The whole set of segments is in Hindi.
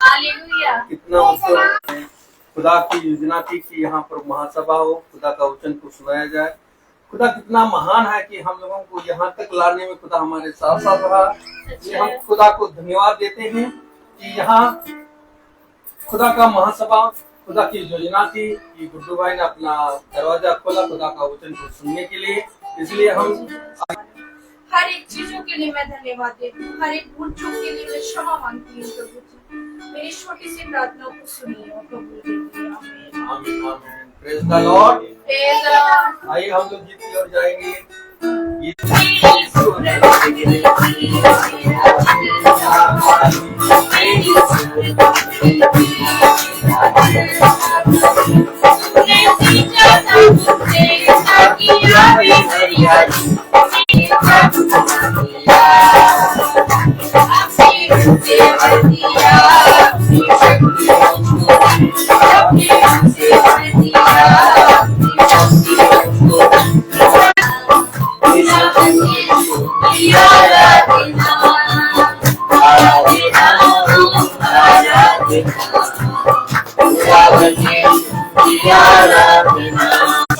हालेलुया। कितना मतलब खुदा की योजना थी कि यहाँ पर महासभा हो, खुदा का वचन को सुनाया जाए। खुदा कितना महान है कि हम लोगों को यहाँ तक लाने में खुदा हमारे साथ साथ रहा। इसलिए हम खुदा को धन्यवाद देते हैं कि यहाँ खुदा का महासभा, खुदा की योजना थी कि गुड्डू भाई ने अपना दरवाजा खोला खुदा का वचन को सुनने के लिए। इसलिए हम हर एक चीजों के लिए मैं धन्यवाद देती हूँ, हर एक भूल चूक के लिए मैं क्षमा मांगती हूँ प्रभु जी। मेरी छोटी सी प्रार्थना को सुनिए और कबूल कीजिए। आमीन। आमीन आमीन। Praise the Lord. Praise the Lord. आइए हम लोग गीत की ओर जाएंगे।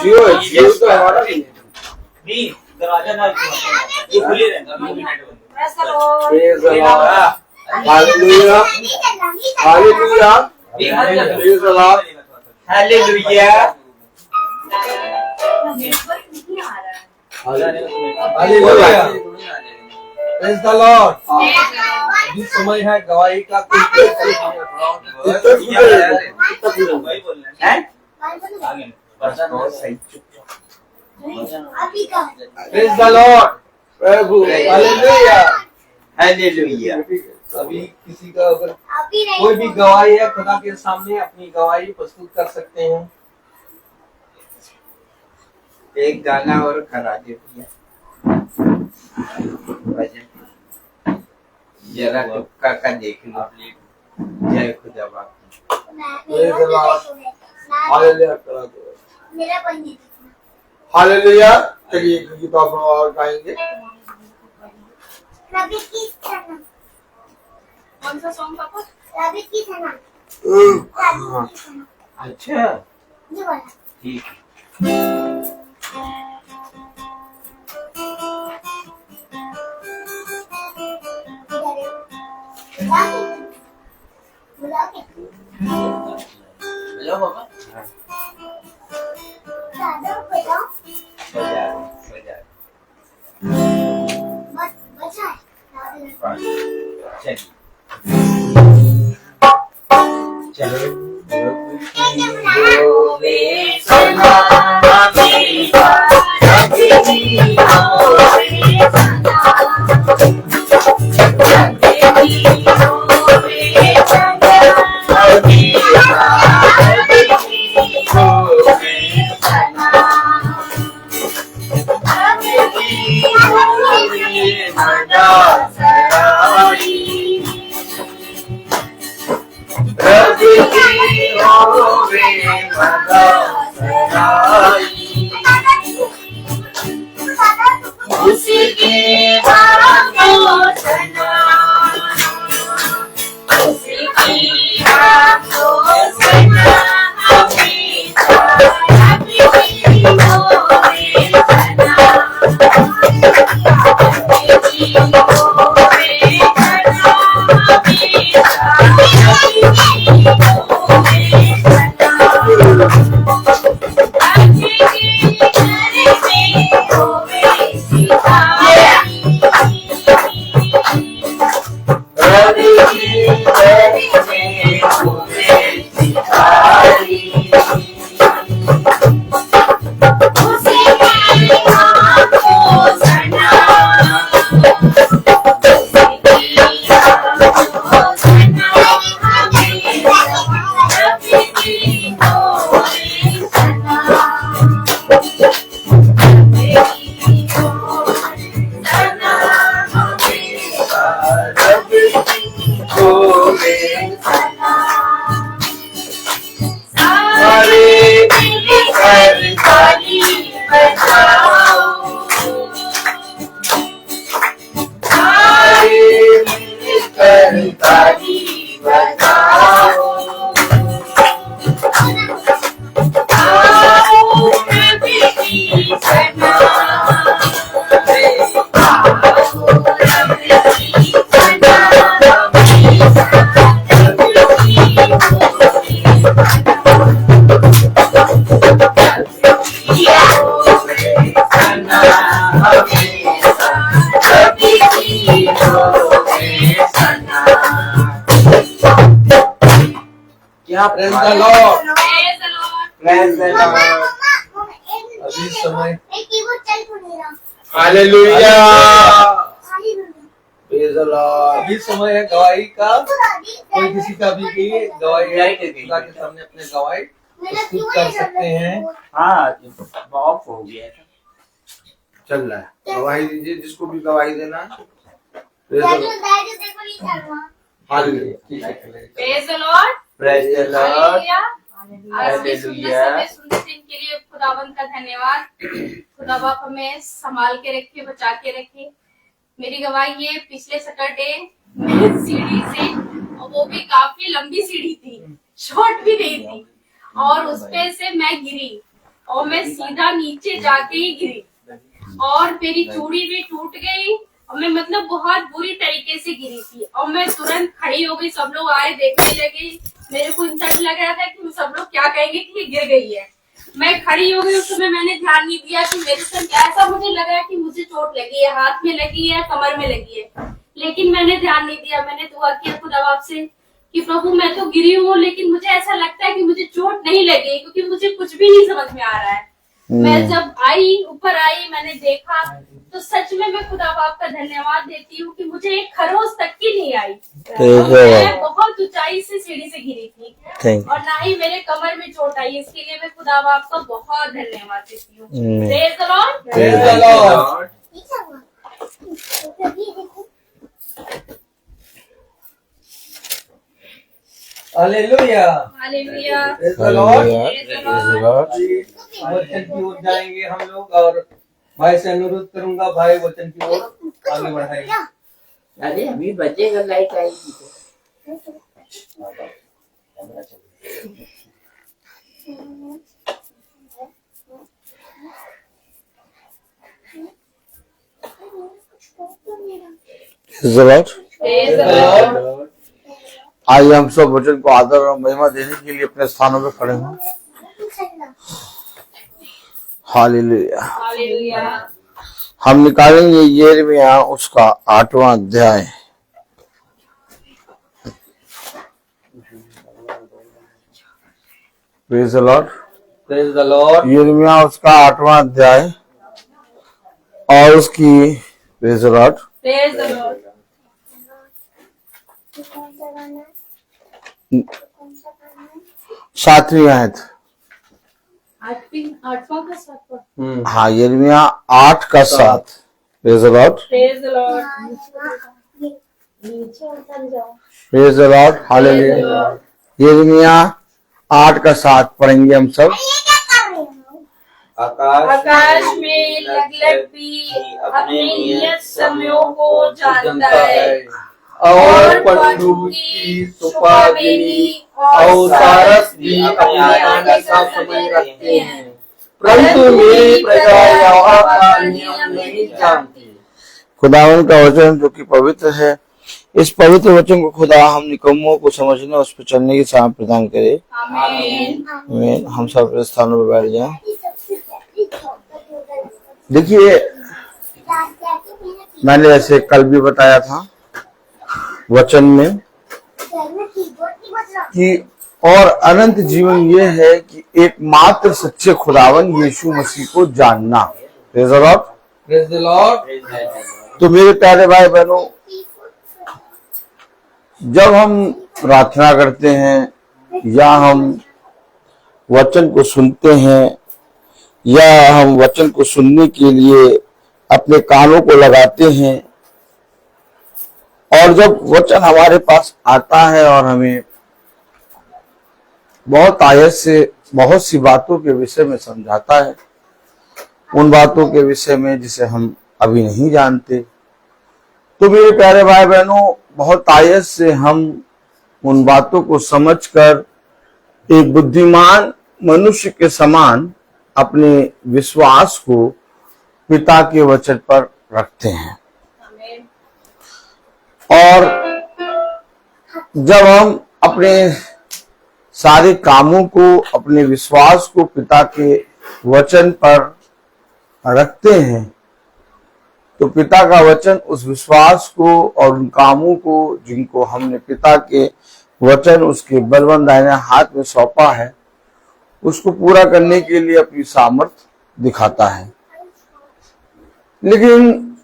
जियो तो हमारा नहीं दरवाजा ना ये खुले रहेगा। Praise the Lord. Hallelujah hallelujah praise the Lord hallelujah hallelujah praise the Lord. अभी समय है गवाही का। Praise the Lord Prabhu hallelujah hallelujah. अभी किसी का अगर कोई भी गवाही है खुदा के सामने अपनी गवाही प्रस्तुत कर सकते हैं। एक गाना और करा दे भजन जरा टुक्का का देख लो। जय खुदा बाप। प्रेज द लॉर्ड हालेलुया करा दो। मेरा पंडित हालेलुया। चलिए गीत और गाएंगे। रवि की सना। कौन सा सॉन्ग पापा? रवि की सना। अच्छा जी बोला। ठीक बुलाओगे? हेलो बाबा। दादा बताओ। बजा बजा बचा है। चलो Yeah. यहाँ Praise the Lord. Praise the Lord. Praise the mamma Lord. मम्मा अभी समय एक कीबोर्ड चल क्यों नहीं रहा? Hallelujah. Hallelujah. Praise the Lord. अभी समय है गवाही का। तो दादी कोई किसी का भी की गवाही है खुदा के सामने अपने गवाही मेरा प्रस्तुत क्यों कर नहीं चल सकते हैं। हाँ ऑफ हो गया था, चल रहा है। गवाही दीजिए जिसको भी गवाही देना है। Praise the दादी Lord. दादी देखो नहीं चल रहा। Hallelujah. Praise the Lord. Praise the Lord. Hallelujah. आज के सुंदर हालेलुया। समय सुंदर दिन के लिए खुदावन का धन्यवाद। खुदा बाप हमें संभाल के रखे, बचा के रखे। मेरी गवाही ये पिछले सैटरडे मैं सीढ़ी से, और वो भी काफी लंबी सीढ़ी थी, शॉर्ट भी नहीं थी, और उस पे से मैं गिरी और मैं सीधा नीचे जाके ही गिरी और मेरी चूड़ी भी टूट गई और मैं मतलब बहुत बुरी तरीके से गिरी थी और मैं तुरंत खड़ी हो गई। सब लोग आए, देखने लगे। मेरे को इंसल्ट लग रहा था कि सब लोग क्या कहेंगे कि ये गिर गई है। मैं खड़ी हो गई। उस समय मैंने ध्यान नहीं दिया कि मेरे साथ ऐसा मुझे लगा कि मुझे चोट लगी है, हाथ में लगी है, कमर में लगी है, लेकिन मैंने ध्यान नहीं दिया। मैंने दुआ किया खुदा बाप से कि प्रभु मैं तो गिरी हूँ, लेकिन मुझे ऐसा लगता है कि मुझे चोट नहीं लगी, क्योंकि मुझे कुछ भी नहीं समझ में आ रहा है। मैं जब ऊपर आई, मैंने देखा तो सच में मैं खुदा बाप का धन्यवाद देती हूँ कि मुझे एक खरोच तक की नहीं आई। और मैं बहुत ऊंचाई से सीढ़ी से गिरी थी और ना ही मेरे कमर में चोट आई। इसके लिए मैं खुदा बाप का बहुत धन्यवाद देती हूँ। Praise the Lord. Praise the Lord. नहीं चल रहा। ये देखो। Hallelujah. Hallelujah. Praise the Lord. Praise the Lord. वचन की ओर जाएंगे हम लोग और भाई से अनुरोध करूंगा, भाई वचन की ओर आगे बढ़ाएंगे। अरे अभी बचेगा, लाइट आएगी तो। Praise the Lord. Praise the Lord. आइए हम सब वचन को आदर और महिमा देने के लिए अपने स्थानों पर खड़े हों। नहीं चल रहा। हालेलुया। हालेलुया। हम निकालेंगे यिर्मयाह उसका 8वां अध्याय। Praise the Lord. Praise the Lord. यिर्मयाह उसका 8वां अध्याय और उसकी praise the Lord Praise the Lord. कौन सा गाना है? कौन सा गाना है? 7वीं आयत। आठवां का सातवां। हाँ, यिर्मयाह 8 का 7। Praise the Lord. Praise the Lord. ये नीचे उतर जाओ। Praise the Lord. हालेलुया। यिर्मयाह 8 का 7 पढ़ेंगे हम सब। ये क्या कर रहे हो? आकाश में लगलग अपने नियत समयों को जानता है और पंडू की सुपाबिनी और सारस भी अपने आने का समय रखते हैं, परंतु मेरी प्रजा यहोवा का नियम नहीं जानती। खुदावन का वचन जो कि पवित्र है, इस पवित्र वचन को खुदा हम निकम्मों को समझने और उस पर चलने की सामर्थ प्रदान करे। आमीन। आमीन। हम सब अपने स्थानों पर बैठ जाएं। ये सबसे पहली चौकट उधर। देखिए, मैंने जैसे कल भी बताया था वचन में घर में कीबोर्ड नहीं बज रहा। कि और अनंत जीवन ये है कि एकमात्र सच्चे खुदावन यीशु मसीह को जानना। Praise the Lord. Praise the Lord. तो मेरे प्यारे भाई बहनों, जब हम प्रार्थना करते हैं या हम वचन को सुनते हैं या हम वचन को सुनने के लिए अपने कानों को लगाते हैं, और जब वचन हमारे पास आता है और हमें बहुत आयत से बहुत सी बातों के विषय में समझाता है, उन बातों के विषय में जिसे हम अभी नहीं जानते, तो मेरे प्यारे भाई बहनों, बहुत आयत से हम उन बातों को समझकर एक बुद्धिमान मनुष्य के समान अपने विश्वास को पिता के वचन पर रखते हैं। आमीन। और जब हम अपने सारे कामों को, अपने विश्वास को पिता के वचन पर रखते हैं, तो पिता का वचन उस विश्वास को और उन कामों को जिनको हमने पिता के वचन उसके बलवंत दाहिने हाथ में सौंपा है, उसको पूरा करने के लिए अपनी सामर्थ्य दिखाता है। लेकिन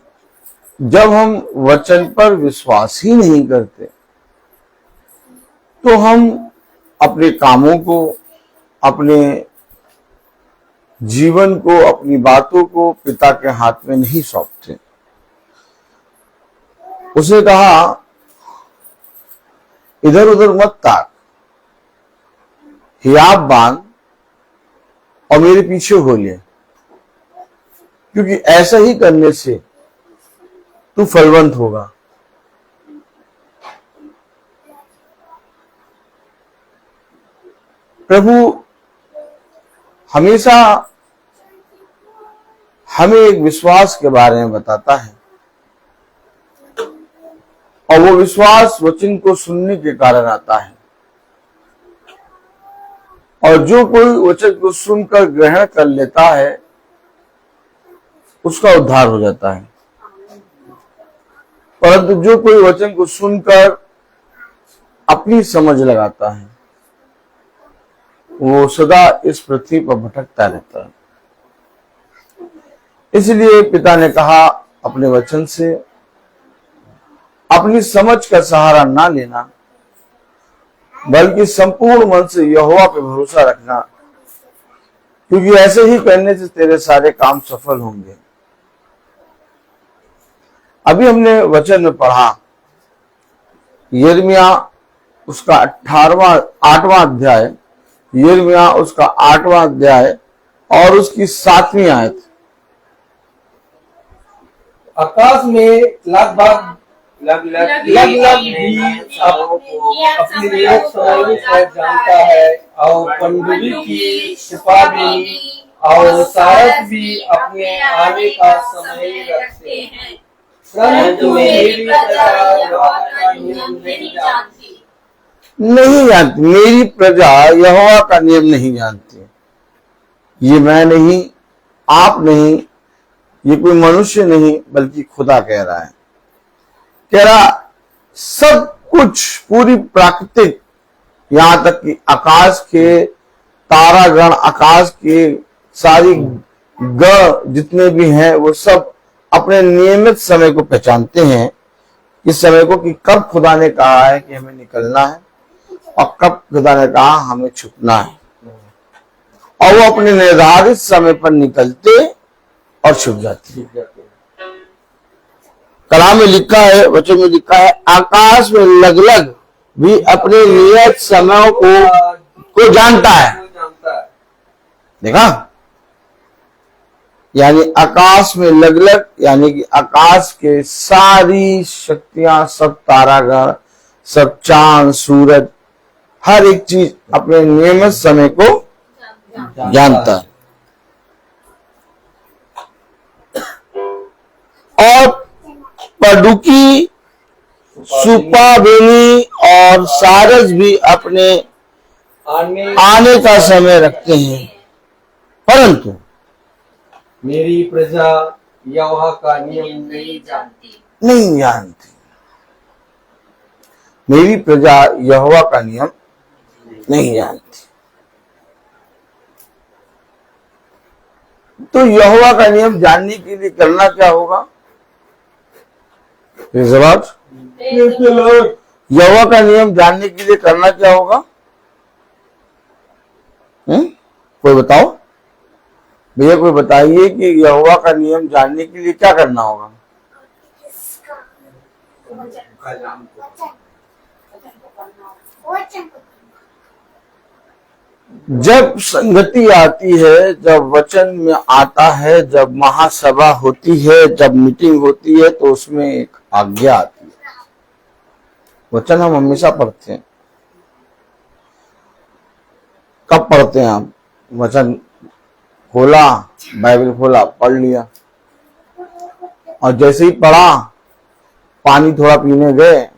जब हम वचन पर विश्वास ही नहीं करते तो हम अपने कामों को, अपने जीवन को, अपनी बातों को पिता के हाथ में नहीं सौंपते। उसने कहा इधर उधर मत ताक, हियाब बांध और मेरे पीछे हो ले, क्योंकि ऐसा ही करने से तू फलवंत होगा। प्रभु हमेशा हमें एक विश्वास के बारे में बताता है, और वो विश्वास वचन को सुनने के कारण आता है। और जो कोई वचन को सुनकर ग्रहण कर लेता है उसका उद्धार हो जाता है, परंतु जो कोई वचन को सुनकर अपनी समझ लगाता है वो सदा इस पृथ्वी पर भटकता रहता है। इसलिए पिता ने कहा अपने वचन से अपनी समझ का सहारा ना लेना, बल्कि संपूर्ण मन से यहोवा पे भरोसा रखना, क्योंकि ऐसे ही करने से तेरे सारे काम सफल होंगे। अभी हमने वचन में पढ़ा यिर्मयाह उसका 8वां अध्याय, यिर्मयाह उसका 8वां अध्याय और उसकी 7वीं आयत। आकाश में लगभग भी अपनी नियत समय शायद जानता है, और पंडुली की छिपा भी और सारस भी अपने आने का समय रखते हैं, परंतु मेरी प्रजा यहोवा का नियम नहीं जानती। मेरी प्रजा यहोवा का नियम नहीं जानती। ये मैं नहीं, आप नहीं, ये कोई मनुष्य नहीं, बल्कि खुदा कह रहा है। कह रहा सब कुछ, पूरी प्राकृतिक, यहां तक कि आकाश के तारागण, आकाश के सारी ग्रह जितने भी हैं वो सब अपने नियमित समय को पहचानते हैं, इस समय को, कि कब खुदा ने कहा है कि हमें निकलना है और कब खुदा ने कहा हमें छुपना है, और वो अपने निर्धारित समय पर निकलते और छुप जाते। कलाम में लिखा है, वचन में लिखा है, आकाश में लगलग भी अपने नियत समय को जानता है। देखा, यानी आकाश में लगलग, यानी कि आकाश के सारी शक्तियां, सब तारागण, सब चांद, सूरज, हर एक चीज अपने नियमित समय को जानता है। और पडुकी, सुपाबेनी और सारस भी अपने आने का समय रखते हैं, परंतु मेरी प्रजा यहोवा का नियम नहीं जानती। मेरी प्रजा यहोवा का नियम नहीं जानती। तो यहोवा का नियम जानने के लिए करना क्या होगा? जवाब, यहोवा का नियम जानने के लिए करना क्या होगा? कोई बताओ भैया, कोई बताइए कि यहोवा का नियम जानने के लिए क्या करना होगा? जब संगति आती है, जब वचन में आता है, जब महासभा होती है, जब मीटिंग होती है, तो उसमें एक आज्ञा आती है। वचन हम हमेशा पढ़ते हैं। कब पढ़ते हैं हम? वचन खोला, बाइबल खोला, पढ़ लिया, और जैसे ही पढ़ा, पानी थोड़ा पीने गए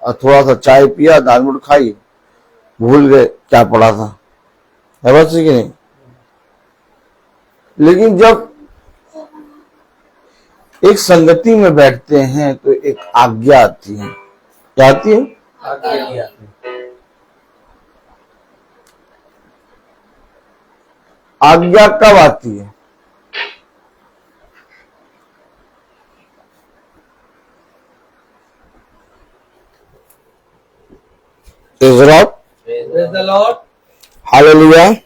और थोड़ा सा चाय पिया, दाल मुठ खाई, भूल गए क्या पढ़ा था, है बात सही कि नहीं? लेकिन जब एक संगति में बैठते हैं तो एक आज्ञा आती है। क्या आती है? आज्ञा कब आती है? Praise the Lord. Praise the Lord. Hallelujah.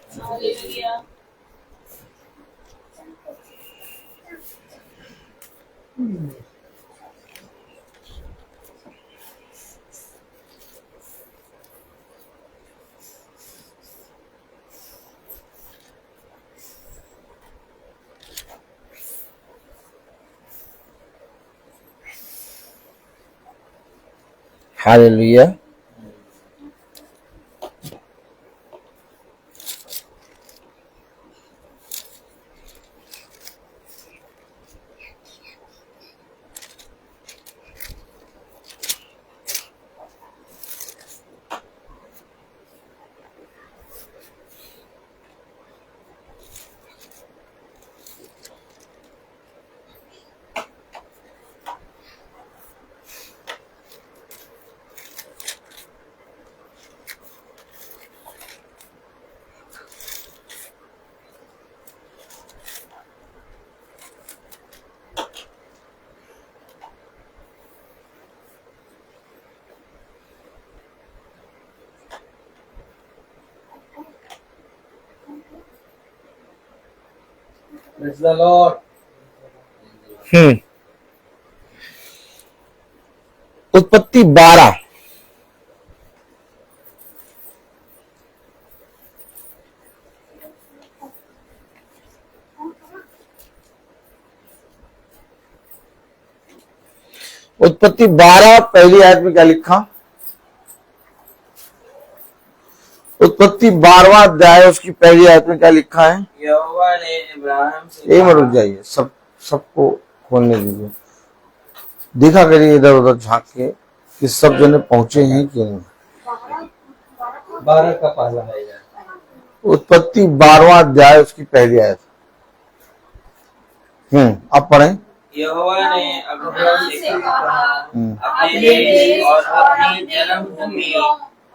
Hallelujah. Hallelujah. Praise the Lord. उत्पत्ति 12 उत्पत्ति 12 पहली आयत में क्या लिखा? उत्पत्ति 12वां अध्याय उसकी पहली आयत में क्या लिखा है? यहोवा ने इब्राहिम से एक मिनट रुक जाइए, सबको खोलने दीजिए, देखा करिए इधर उधर झांक के कि सब जने पहुंचे हैं कि नहीं। 12 का पहला है। उत्पत्ति 12वां अध्याय उसकी पहली आयत। आप पढ़ें। यहोवा ने अब्राहम से कहा, अपने अपने देश और अपनी जन्मभूमि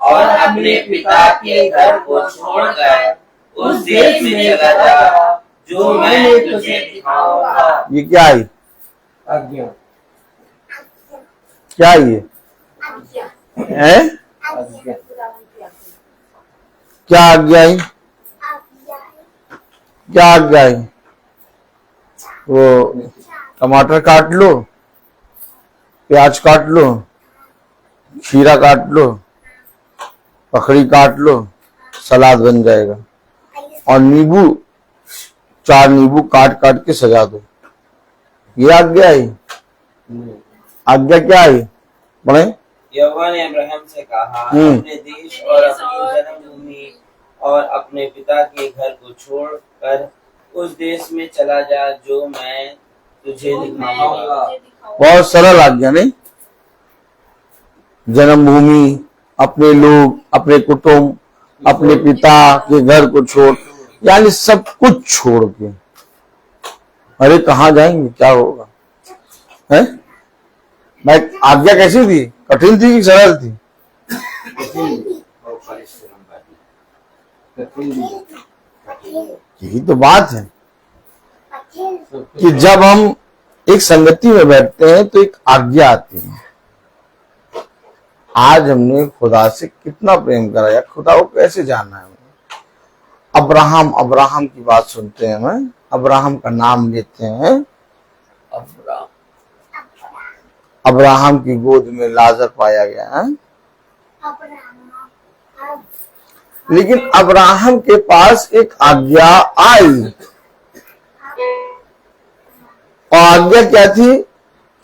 और अपने पिता के घर को छोड़कर उस देश में चला जा जो मैं तुझे दिखाऊंगा। ये क्या है? आज्ञा। क्या है ये? है? आज्ञा। क्या आज्ञा है? क्या आज्ञा है? वो टमाटर काट लो, प्याज काट लो, खीरा काट लो, पखड़ी काट लो, सलाद बन जाएगा। और नींबू, 4 नींबू काट काट के सजा दो। ये आज्ञा है? आज्ञा क्या है? पढ़े। यहोवा ने अब्राहम से कहा, अपने देश और अपनी जन्मभूमि और अपने पिता के घर को छोड़कर उस देश में चला जा जो मैं तुझे दिखाऊंगा। बहुत सरल आज्ञा नहीं? जन्मभूमि, अपने लोग, अपने कुटुंब, अपने पिता के घर को छोड़, यानी सब कुछ छोड़ के। अरे कहाँ जाएंगे, क्या होगा? है भाई, आज्ञा कैसी थी? कठिन थी कि सरल थी? यही तो बात है कि जब हम एक संगति में बैठते हैं तो एक आज्ञा आती है। आज हमने खुदा से कितना प्रेम करा या खुदा को कैसे जाना है। अब्राहम अब्राहम की बात सुनते हैं, हमें अब्राहम का नाम लेते हैं। अब्राहम की गोद में लाजर पाया गया है, लेकिन अब्राहम के पास एक आज्ञा आई। और आज्ञा क्या थी?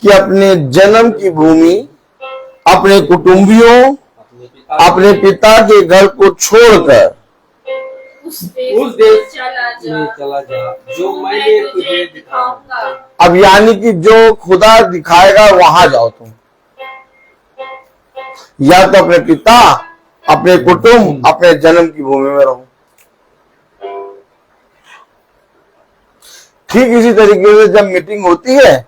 कि अपने जन्म की भूमि, अपने कुटुंबियों, अपने पिता के घर को छोड़कर उस देश चला जा जो मैं तुझे दिखाऊंगा। अब यानी कि जो खुदा दिखाएगा वहां जाओ तुम। या तो अपने पिता, अपने कुटुंब, अपने जन्म की भूमि में रहो। ठीक इसी तरीके से जब मीटिंग होती है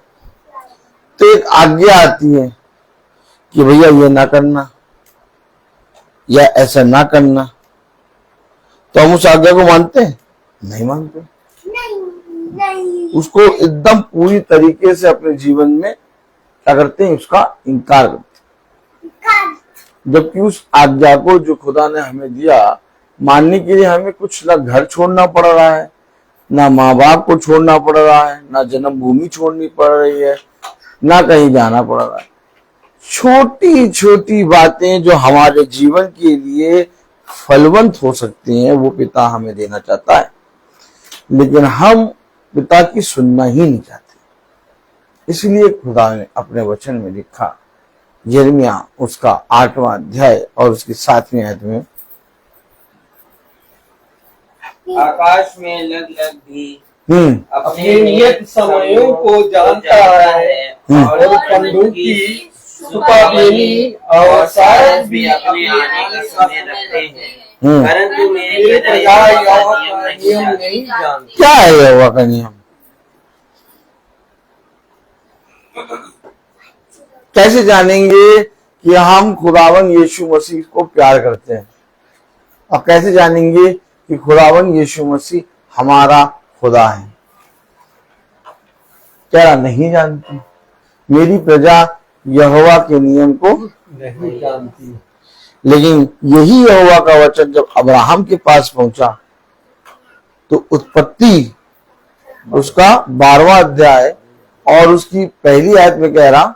तो एक आज्ञा आती है कि भैया ये ना करना या ऐसा ना करना, तो हम उस आज्ञा को मानते हैं। नहीं मानते, नहीं नहीं उसको एकदम पूरी तरीके से अपने जीवन में क्या करते हैं, उसका इनकार करते कर हैं। जबकि उस आज्ञा को जो खुदा ने हमें दिया मानने के लिए हमें कुछ ना घर छोड़ना पड़ रहा है, ना माँ बाप को छोड़ना पड़ रहा है, ना जन्मभूमि छोड़नी पड़ रही है, ना कहीं जाना पड़ रहा है। छोटी छोटी बातें जो हमारे जीवन के लिए फलवंत हो सकती हैं वो पिता हमें देना चाहता है, लेकिन हम पिता की सुनना ही नहीं चाहते। इसलिए खुदा ने अपने वचन में लिखा, यिर्मयाह उसका 8वां अध्याय और उसकी 7वीं आयत में, आकाश में लग लग भी अपने नियत समयों को जानता है और पंडों की सुपाबेनी और सारस भी अपने आने का समय रखते हैं, हम्म। परंतु मेरे मेरे प्रजा प्रजा यहोवा यहोवा का का नियम नियम नहीं जानते। क्या है यहोवा का नियम? कैसे जानेंगे कि हम खुदावन यीशु मसीह को प्यार करते हैं, और कैसे जानेंगे कि खुदावन यीशु मसीह हमारा खुदा है? क्या नहीं जानती? मेरी प्रजा यहोवा के नियम को नहीं जानती। लेकिन यही यहोवा का वचन जब अब्राहम के पास पहुंचा तो उत्पत्ति उसका 12वां अध्याय और उसकी पहली आयत में कह रहा,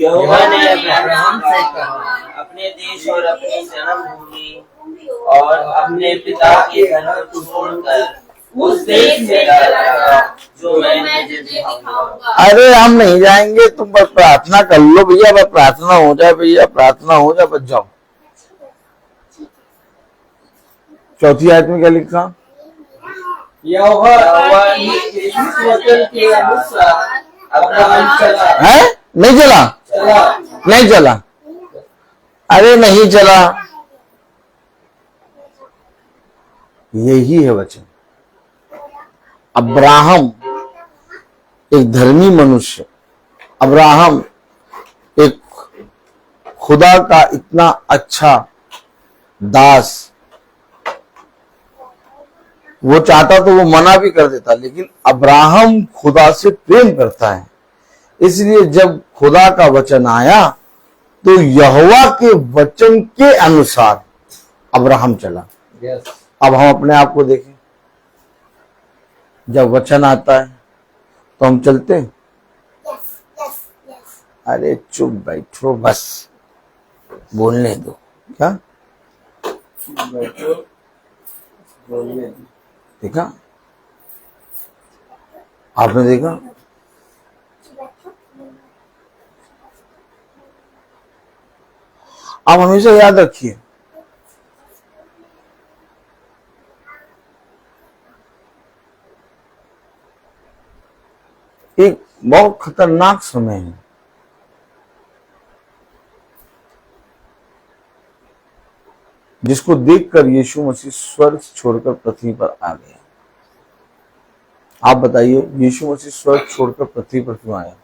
यहोवा ने अब्राहम से कहा, अपने देश और अपनी जन्मभूमि और अपने पिता के घर को छोड़कर उस देश में चला जो मैं तुझे दिखाऊंगा। अरे हम नहीं जाएंगे, तुम बस प्रार्थना कर लो भैया, बस प्रार्थना हो जाए भैया, प्रार्थना हो जाए, बच जाओ। 4थी आयत में क्या लिखा? यहोवा के इस वचन के अनुसार अब्राहम चला है? नहीं चला, चला नहीं चला, अरे नहीं चला। यही है वचन। अब्राहम एक धर्मी मनुष्य, अब्राहम एक खुदा का इतना अच्छा दास, वो चाहता तो वो मना भी कर देता, लेकिन अब्राहम खुदा से प्रेम करता है। इसलिए जब खुदा का वचन आया तो यहोवा के वचन के अनुसार अब्राहम चला। यस अब हम अपने आप को देखें, जब वचन आता है तो हम चलते हैं। यस यस यस अरे चुप बैठो, बस बोलने दो। क्या बैठो बोलिए। देखा? आपने देखा? आप हमेशा याद रखिए, एक बहुत खतरनाक समय है। जिसको देखकर यीशु मसीह स्वर्ग छोड़कर पृथ्वी पर आ गया। आप बताइए, यीशु मसीह स्वर्ग छोड़कर पृथ्वी पर क्यों आया?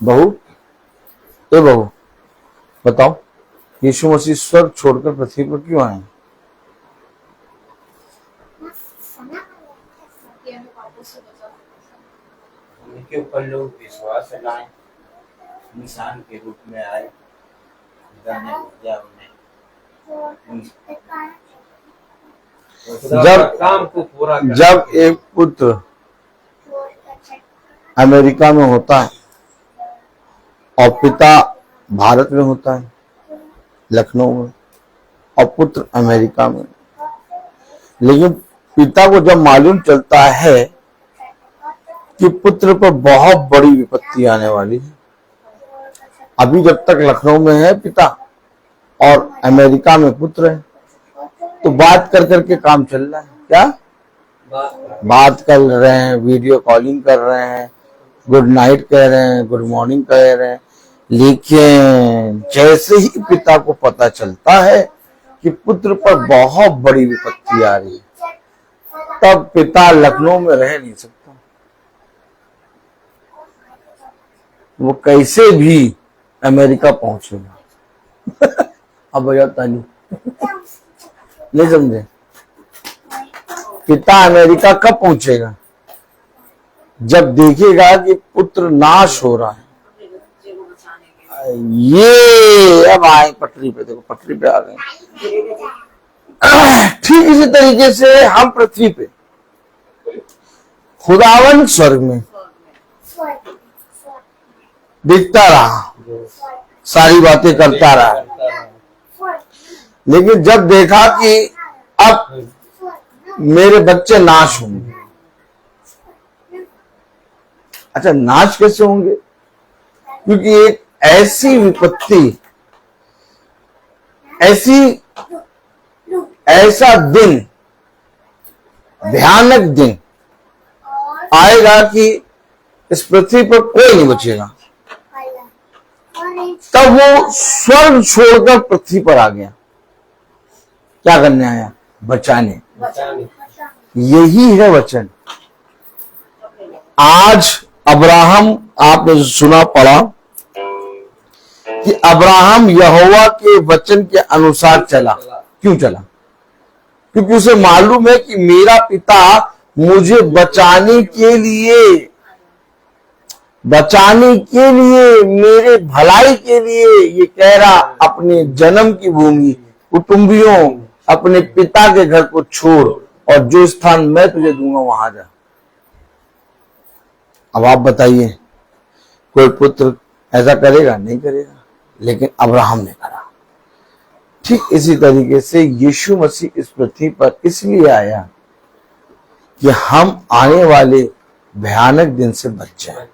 बहू, ए बहू बताओ, यीशु मसीह स्वर्ग छोड़कर पृथ्वी पर क्यों आए? कि हमें पापों से बचाओ। उनके ऊपर लोग विश्वास लाए, निशान के रूप में आए, गाने दिया उन्हें। खुदा जब- का काम को पूरा कर जब एक पुत्र अमेरिका में होता है और पिता भारत में होता है, लखनऊ में, और पुत्र अमेरिका में, लेकिन पिता को जब मालूम चलता है कि पुत्र पर बहुत बड़ी विपत्ति आने वाली है, अभी जब तक लखनऊ में है पिता और अमेरिका में पुत्र है, तो बात कर करके काम चल रहा है। क्या बात कर रहे हैं, वीडियो कॉलिंग कर रहे हैं, गुड नाइट कह रहे हैं, गुड मॉर्निंग कह रहे हैं, लेकिन जैसे ही पिता को पता चलता है कि पुत्र पर बहुत बड़ी विपत्ति आ रही है, तब पिता लखनऊ में रह नहीं सकता। वो कैसे भी अमेरिका पहुंचेगा। अब बजाता नहीं, नहीं समझे? पिता अमेरिका कब पहुंचेगा? जब देखेगा कि पुत्र नाश हो रहा है। ये अब आए पटरी पे, देखो पटरी पे आ गए। ठीक इसी तरीके से हम पृथ्वी पे, खुदावन स्वर्ग में दिखता रहा, सारी बातें करता रहा, लेकिन जब देखा कि अब मेरे बच्चे नाश होंगे। अच्छा, नाश कैसे होंगे? क्योंकि एक ऐसी विपत्ति, ऐसा दिन, भयानक दिन आएगा कि इस पृथ्वी पर कोई नहीं बचेगा। तब वो स्वर्ग छोड़कर पृथ्वी पर आ गया। क्या करने आया? बचाने। यही है वचन। आज अब्राहम, आपने सुना पढ़ा कि अब्राहम यहोवा के वचन के अनुसार चला। क्यों चला? क्योंकि उसे मालूम है कि मेरा पिता मुझे बचाने के लिए, मेरे भलाई के लिए ये कह रहा, अपने जन्म की भूमि, कुटुंबियों, अपने पिता के घर को छोड़ और जो स्थान मैं तुझे दूंगा वहां जा। अब आप बताइए, कोई पुत्र ऐसा करेगा? नहीं करेगा, लेकिन अब्राहम ने करा। ठीक इसी तरीके से यीशु मसीह इस पृथ्वी पर इसलिए आया कि हम आने वाले भयानक दिन से बच जाएं।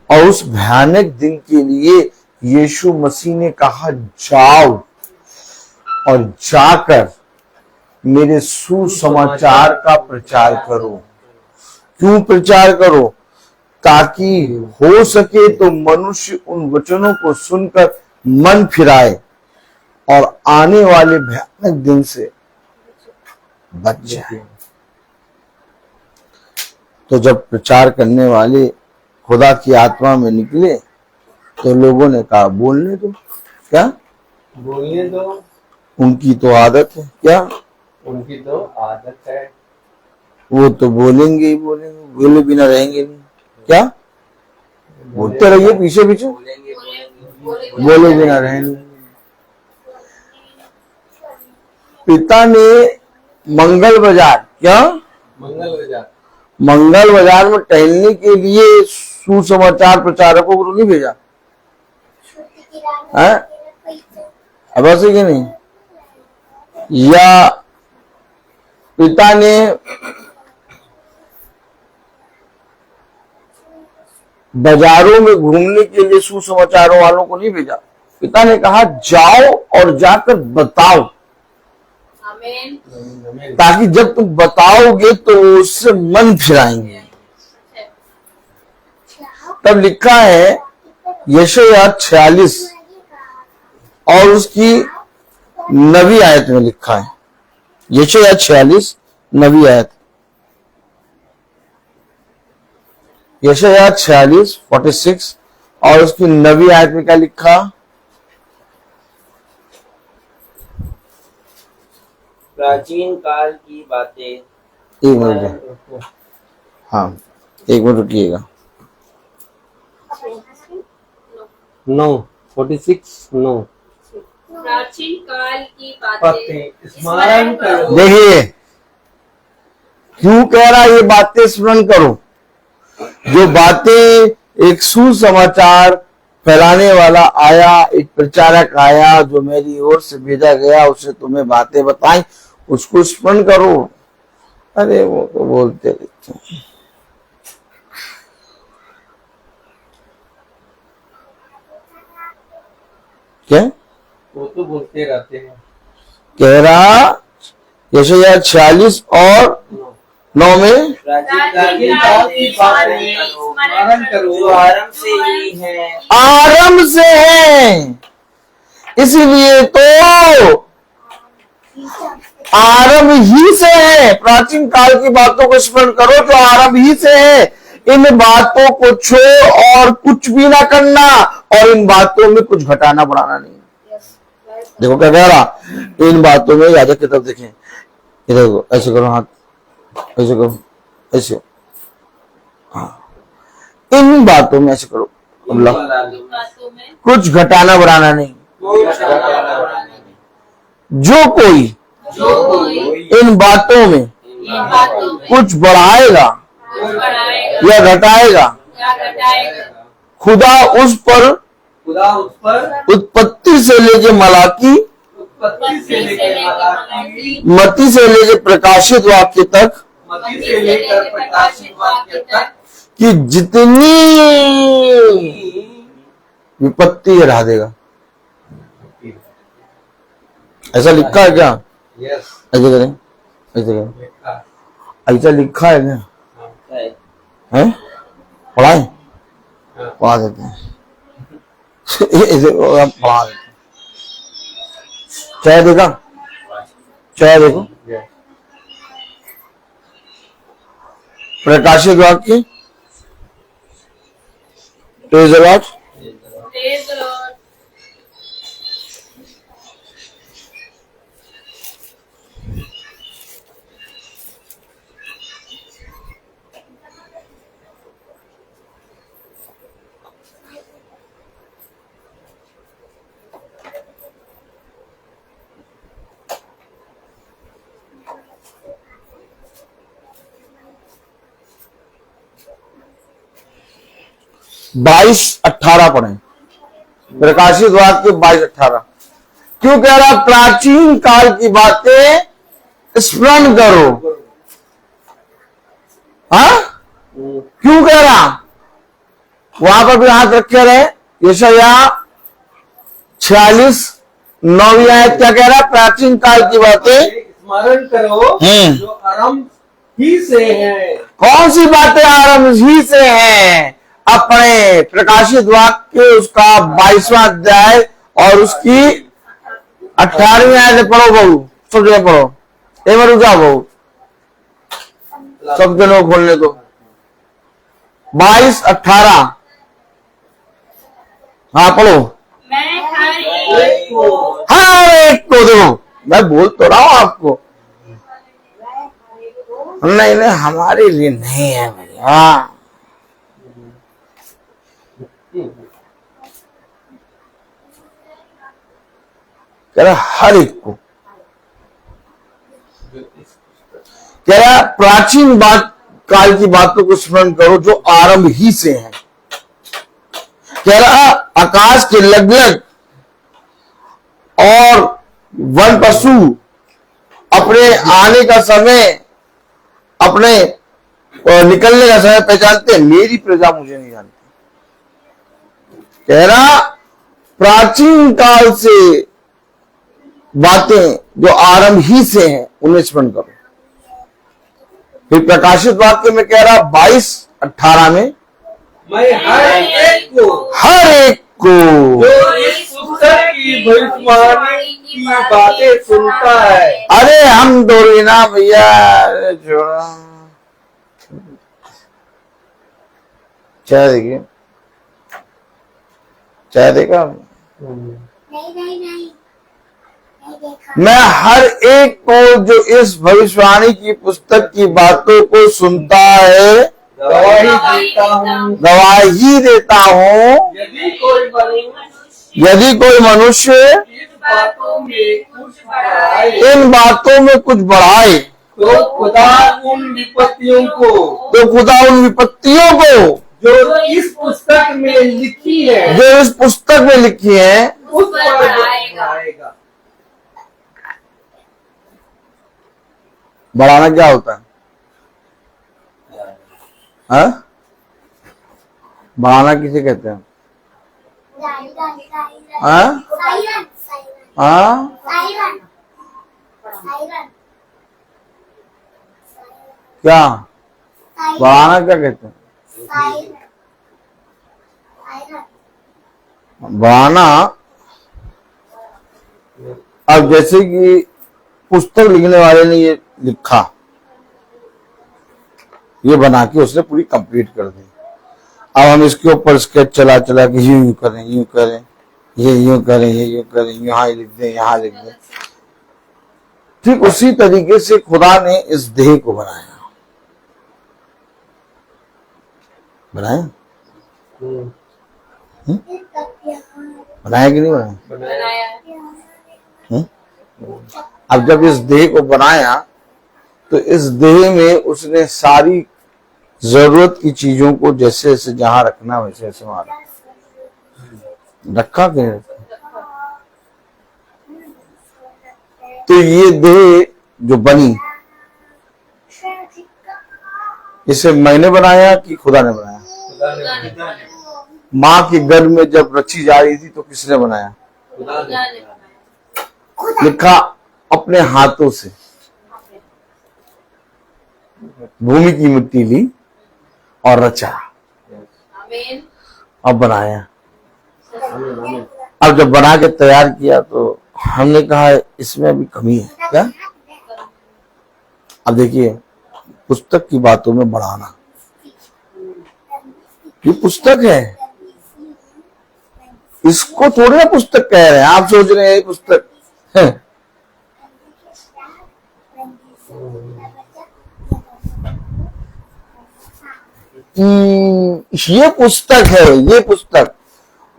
और उस भयानक दिन के लिए यीशु मसीह ने कहा, जाओ और जाकर मेरे सुसमाचार का प्रचार करो। क्यों प्रचार करो? ताकि हो सके तो मनुष्य उन वचनों को सुनकर मन फिराए और आने वाले भयानक दिन से बच जाए। तो जब प्रचार करने वाले खुदा की आत्मा में निकले तो लोगों ने कहा, बोलने दो। क्या बोलने दो? उनकी तो आदत है। क्या? उनकी तो आदत है। वो तो बोलेंगे ही बोलेंगे, बोले बिना रहेंगे नहीं। क्या? बोलते रहिए, पीछे पीछे बोले बिना रहेंगे। पिता ने मंगल बाजार, क्या मंगल बाजार में टहलने के लिए सुसमाचार प्रचारकों को नहीं भेजा है? अब ऐसे कि नहीं? या पिता ने बाजारों में घूमने के लिए सुसमाचारों वालों को नहीं भेजा। पिता ने कहा, जाओ और जाकर बताओ, ताकि जब तुम बताओगे तो उससे मन फिराएंगे। तब लिखा है यशायाह 46 और उसकी 9वीं आयत में लिखा है, यशायाह 46 9वीं आयत, यशायाह 46 और उसकी 9वीं आयत में क्या लिखा? प्राचीन काल की बातें। एक मिनट, हाँ एक मिनट रुकिएगा। 46 प्राचीन काल की बातें स्मरण करो। देखिए क्यों कह रहा ये बातें स्मरण करो। जो बातें एक सुसमाचार फैलाने वाला आया, एक प्रचारक आया जो मेरी ओर से भेजा गया, उसे तुम्हें बातें बताई, उसको स्मरण करो। अरे वो तो बोलते रहते हैं। क्या वो तो बोलते रहते हैं। कह रहा यशायाह 46 और 9 में प्राचीन काल की बातें स्मरण करो, जो आरंभ से ही है। आरंभ से है, इसलिए तो आरंभ ही से है। प्राचीन काल की बातों को स्मरण करो जो आरंभ ही से है। इन बातों को छोड़ और कुछ भी ना करना, और इन बातों में कुछ घटाना बढ़ाना नहीं। देखो क्या कह रहा, इन बातों में याजक की तरफ देखें, इधर देखो, ऐसे करो हाथ, ऐसे करो, ऐसे। हाँ, इन बातों में ऐसे करो। अल्लाह, बातों में कुछ घटाना बढ़ाना नहीं। जो कोई इन बातों में कुछ बढ़ाएगा या घटाएगा, खुदा उस पर उत्पत्ति से लेके मलाकी, मती से लेके प्रकाशित वाक्य तक कि जितनी विपत्ति हटा देगा। ऐसा लिखा है क्या? ऐसे करें, ऐसे करें, ऐसा लिखा है क्या? है? पढ़ाए, पढ़ा देते हैं। ऐसे पढ़ा देते हैं। चाय देखा, चाय देखो, प्रकाशित वाक्य, praise the Lord. Praise the Lord. 22:18 पढ़े, प्रकाशित वाक्य 22:18। क्यों कह रहा? प्राचीन काल की बातें स्मरण करो। हाँ, क्यों कह रहा? वहां पर भी हाथ रखे रहे। यशाया 46:9 आयत क्या कह रहा? प्राचीन काल की बातें स्मरण करो जो आरंभ ही से है। कौन सी बातें आरंभ ही से हैं? अपने प्रकाशित वाक्य उसका 22वां अध्याय और उसकी 18वीं आयत पढ़ो बहू, सब जगह पढ़ो। एक बार रुक जाओ बहू, सब जनों को खोलने दो। 22:18, हाँ पढ़ो। मैं हर एक को हर एक को देखो, मैं बोल तो रहा हूं आपको। नहीं नहीं, हमारे लिए नहीं है भैया। कह रहा हर एक को, कह रहा प्राचीन बात काल की बातों को स्मरण करो जो आरंभ ही से है। कह रहा आकाश के लगभग और वन पशु अपने आने का समय, अपने निकलने का समय पहचानते हैं, मेरी प्रजा मुझे नहीं जानती। कह रहा प्राचीन काल से बातें जो आरंभ ही से हैं उन्हें स्मरण करो। फिर प्रकाशित वाक्य में कह रहा 22:18 में, मैं हर एक को जो इस पुस्तक की भविष्यवाणी की बातें सुनता है। अरे हम दौड़े ना भैया, अरे छोड़ा। चाय देखिए, चाय देखा? नहीं देखा। मैं हर एक को जो इस भविष्यवाणी की पुस्तक की बातों को सुनता है गवाही देता हूँ। यदि कोई मनुष्य इन बातों में कुछ बढ़ाए तो खुदा उन विपत्तियों को जो इस पुस्तक में लिखी है, जो इस पुस्तक में लिखी है उस पर बढ़ाएगा। बढ़ाना क्या होता है? हाँ? बढ़ाना किसे कहते हैं? हाँ? हाँ? क्या बढ़ाना क्या कहते हैं? बढ़ाना, अब जैसे कि पुस्तक लिखने वाले ने ये लिखा, ये बना के उसने पूरी कंप्लीट कर दी। अब हम इसके ऊपर स्केच चला चला के यूं करें, यूं करें, ये यूं करें, ये यूं करें, यहाँ लिख दें, यहाँ लिख दें, ठीक उसी तरीके से खुदा ने इस देह को बनाया बनाया कि नहीं बनाया? बनाया। अब जब इस देह को बनाया तो इस देह में उसने सारी जरूरत की चीजों को जैसे जैसे जहां रखना वैसे वैसे वहां रखा कि नहीं रखा? तो ये देह जो बनी इसे मैंने बनाया कि खुदा ने बनाया? माँ के गर्भ में जब रची जा रही थी तो किसने बनाया? लिखा अपने हाथों से भूमि की मिट्टी ली और रचा, आमीन। अब बनाया। अब जब बना के तैयार किया तो हमने कहा इसमें अभी कमी है क्या? अब देखिए पुस्तक की बातों में बढ़ाना, ये पुस्तक है, इसको थोड़ी ना पुस्तक कह रहे हैं। आप सोच रहे हैं ये पुस्तक है। ये पुस्तक है, ये पुस्तक।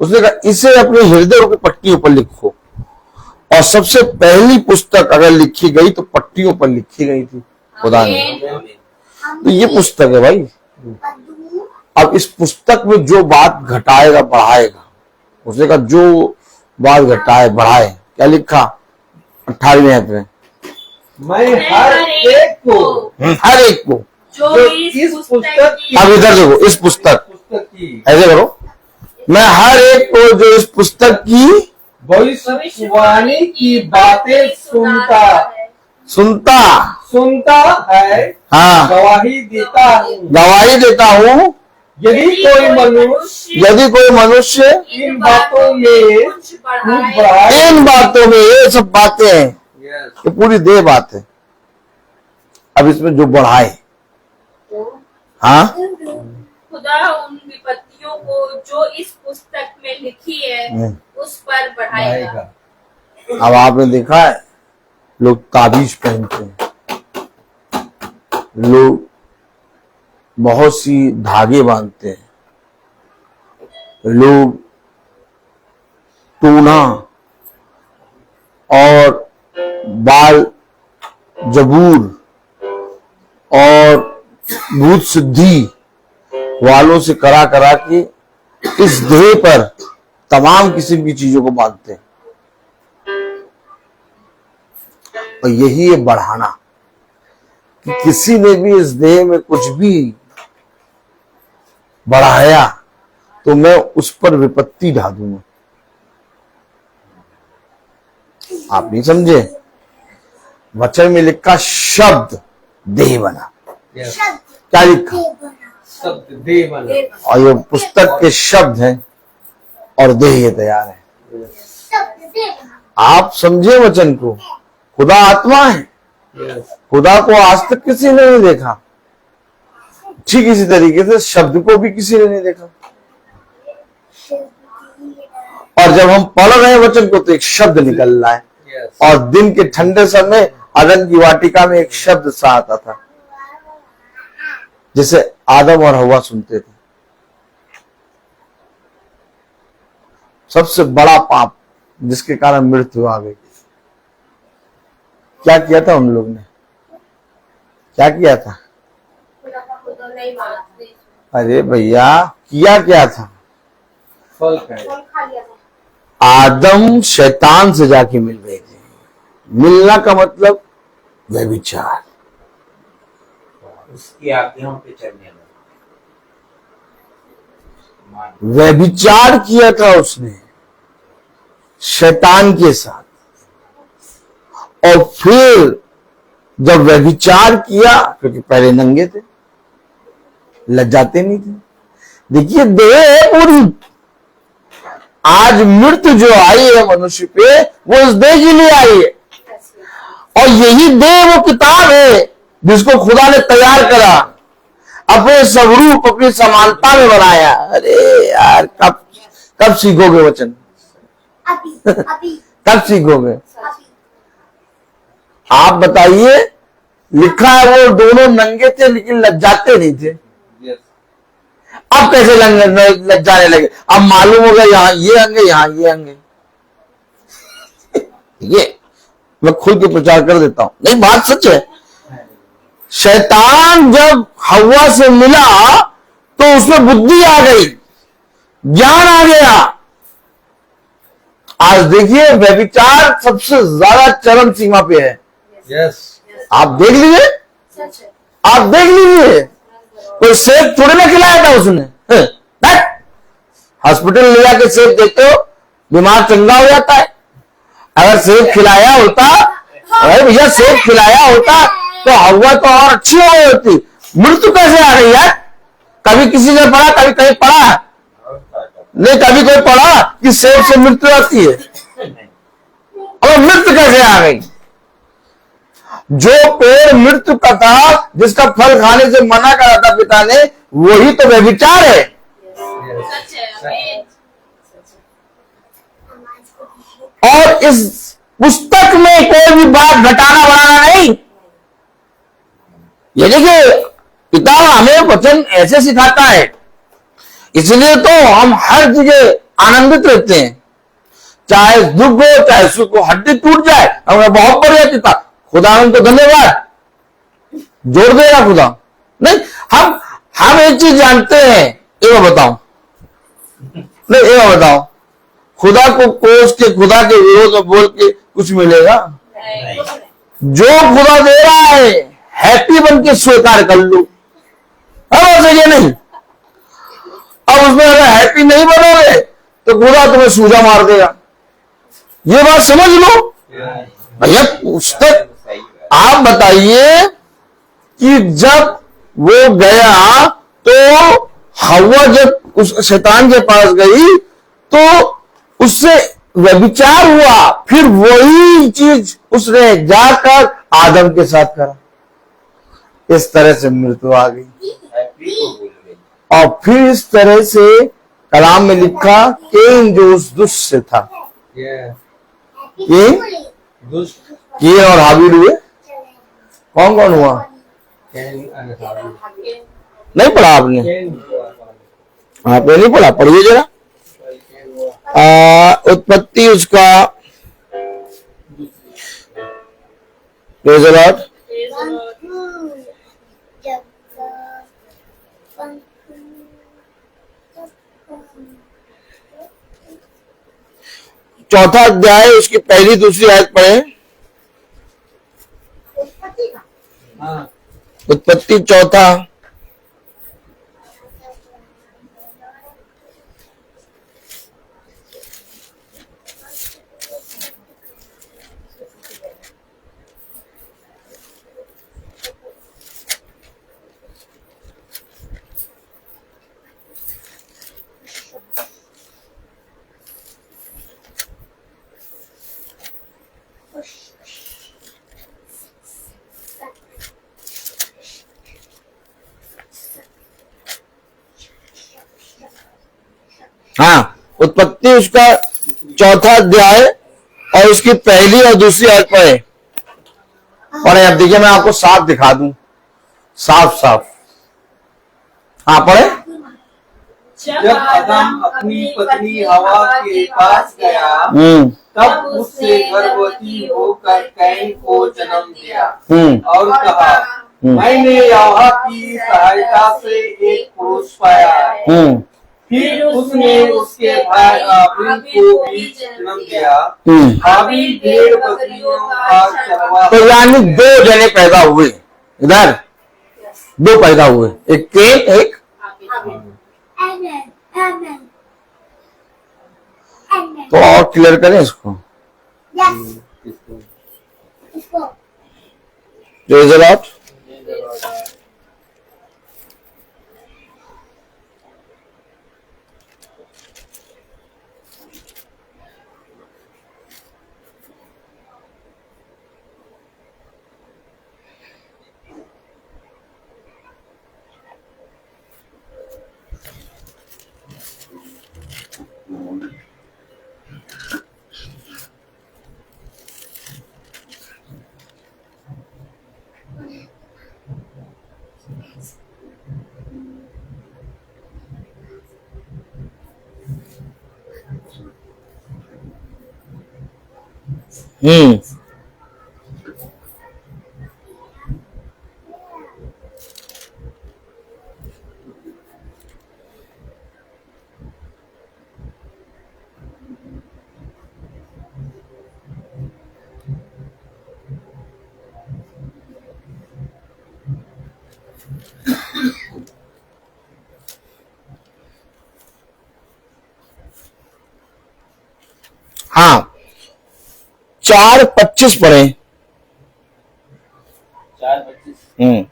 उसने कहा इसे अपने हृदय की पट्टियों पर लिखो, और सबसे पहली पुस्तक अगर लिखी गई तो पट्टियों पर लिखी गई थी खुदा ने। तो ये पुस्तक है भाई। अब इस पुस्तक में जो बात घटाएगा बढ़ाएगा, उसने कहा जो बात घटाए बढ़ाए, क्या लिखा 28वें आयत में? मैं हर एक को जो इस पुस्तक की अब इधर देखो, इस पुस्तक की ऐसे करो, मैं हर एक को जो इस पुस्तक की भविष्यवाणी की बातें सुनता है, हाँ गवाही देता हूँ। गवाही देता हूँ यदि कोई मनुष्य इन बातों में कुछ बढ़ाए बढ़ाए, इन बातों में, ये सब बातें हैं, ये पूरी देह बात है। अब इसमें जो बढ़ाए, हाँ खुदा उन विपत्तियों को जो इस पुस्तक में लिखी है उस पर बढ़ाएगा। अब आपने देखा है लोग ताबीज पहनते हैं, लोग बहुत सी धागे बांधते हैं, लोग टूना और बाल जबूर और भूत सिद्धि वालों से करा करा के इस देह पर तमाम किस्म की चीजों को बांधते हैं। और यही है बढ़ाना, कि किसी ने भी इस देह में कुछ भी बढ़ाया तो मैं उस पर विपत्ति ढा दूंगा। आप नहीं समझे? वचन में लिखा शब्द देह बना। क्या लिखा? शब्द देह बना। और ये पुस्तक के शब्द हैं और देह ये तैयार है। आप समझे वचन को? खुदा आत्मा है, खुदा को आज तक किसी ने नहीं देखा, ठीक इसी तरीके से शब्द को भी किसी ने नहीं देखा। और जब हम पढ़ रहे हैं वचन को तो एक शब्द निकल रहा है, और दिन के ठंडे समय अदन की वाटिका में एक शब्द सा आता था जिसे आदम और हवा सुनते थे। सबसे बड़ा पाप जिसके कारण मृत्यु आ गई, क्या किया था उन लोग ने? क्या किया था? अरे भैया किया क्या था? फल खाए। आदम शैतान से जाके मिल गए थे। मिलना का मतलब व्यभिचार। उसकी आज्ञाओं पे चलने लगा। व्यभिचार किया था उसने शैतान के साथ, और फिर जब व्यभिचार किया, क्योंकि पहले नंगे थे, लज्जाते नहीं थे। देखिए देह है पूरी। आज मृत्यु जो आई है मनुष्य पे वो इस देह के लिए आई है, और यही देह वो किताब है जिसको खुदा ने तैयार करा, अपने स्वरूप अपनी समानता में बनाया। अरे यार कब सीखोगे वचन? अभी कब सीखोगे? आप बताइए, लिखा है वो दोनों नंगे थे लेकिन लज्जाते नहीं थे। यस। अब कैसे लज्जाने लगे? अब मालूम हो गया यहाँ ये अंगे, यहाँ ये अंगे। ये मैं खुद के प्रचार कर देता हूं, नहीं बात सच है। शैतान जब हवा से मिला तो उसमें बुद्धि आ गई, ज्ञान आ गया। आज देखिए व्यभिचार सबसे ज्यादा चरम सीमा पे है। यस। आप देख लीजिए, सच है। आप देख लीजिए, कोई सेब थोड़ी ना खिलाया था उसने। हॉस्पिटल ले जाके सेब देते हो, बीमार चंगा हो जाता है। अगर सेब खिलाया होता, अरे भैया सेब खिलाया होता तो हवा तो और अच्छी हो गई होती। मृत्यु कैसे आ गई यार? कभी किसी ने पढ़ा, कभी कहीं पढ़ा नहीं, कभी कोई पढ़ा कि सेब से मृत्यु आती है? और मृत्यु कैसे आ गई? जो पेड़ मृत्यु का था, जिसका फल खाने से मना करा था पिता ने, वही तो व्यभिचार है। सच है। आमीन। और इस पुस्तक में कोई भी बात घटाना बढ़ाना नहीं। ये देखिए, पिता हमें वचन ऐसे सिखाता है, इसलिए तो हम हर जगह आनंदित रहते हैं। चाहे दुख हो, चाहे सुख हो, हड्डी टूट जाए, हमें बहुत बढ़िया पिता, खुदा उनको धन्यवाद, जोड़ देगा खुदा। नहीं, हम एक चीज जानते हैं, ये बताओ, नहीं ये बताओ, खुदा को कोस के, खुदा के विरोध में बोल के कुछ मिलेगा? जो खुदा दे रहा है हैप्पी बन के स्वीकार कर लो। अब ये नहीं, अब उसमें अगर हैप्पी नहीं बनोगे तो खुदा तुम्हें सूजा मार देगा। ये बात समझ लो भैया। पुस्तक आप बताइए कि जब वो गया तो हवा जब उस शैतान के पास गई तो उससे व्यभिचार हुआ, फिर वही चीज उसने जाकर आदम के साथ करा। इस तरह से मृत्यु आ गई। और फिर इस तरह से कलाम में लिखा, केन जो उस दुष्ट से था, केन और हाबिल हुए। कौन कौन हुआ? नहीं पढ़ा आपने? आपने नहीं पढ़ा? पढ़िए जरा। उत्पत्ति उसका, प्रेज़ द लॉर्ड, चौथा अध्याय उसकी पहली दूसरी आयत पढ़े। उत्पत्ति चौथा, हाँ, उत्पत्ति उसका चौथा अध्याय और उसकी पहली और दूसरी आयत पढ़े। और अब देखिए मैं आपको साफ दिखा दूं, साफ साफ। हाँ पढ़े। जब आदम अपनी पत्नी हवा के पास गया तब उससे गर्भवती होकर कैन को जन्म दिया और कहा, मैंने यहोवा की सहायता से एक पुरुष पाया है। फिर उसने उसके भाई हाबिल को भी जन्म दिया। हाबिल भेड़ बकरियों का चरवाहा। तो यानी दो जने पैदा हुए, इधर दो पैदा हुए, एक केन, एक तो और क्लियर करें इसको। Praise the Lord. हम्म। हाँ, 4:25 पढ़े। 4:25।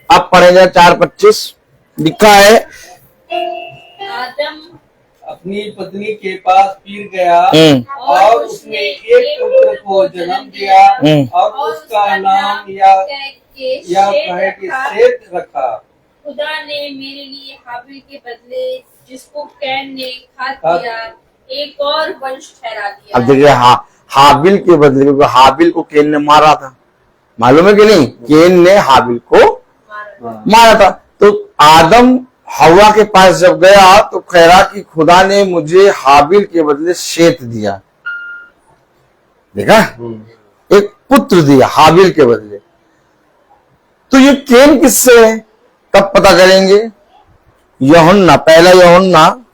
अब पढ़ेगा 4:25। लिखा है आदम अपनी पत्नी के पास फिर गया और उसने एक पुत्र को जन्म दिया और उसका नाम या कहे कि सेत रखा। खुदा ने मेरे लिए हाबिल के बदले जिसको कैन ने घात दिया एक और वंश ठहरा दिया। अब देखिए हाबिल के बदले, क्योंकि हाबिल को केन ने मारा था, मालूम है कि नहीं? केन ने हाबिल को मारा था। तो आदम हवा के पास जब गया तो कह रहा कि खुदा ने मुझे हाबिल के बदले शेत दिया। देखा, एक पुत्र दिया हाबिल के बदले। तो ये केन किससे है, कब पता करेंगे? यूहन्ना, पहला यूहन्ना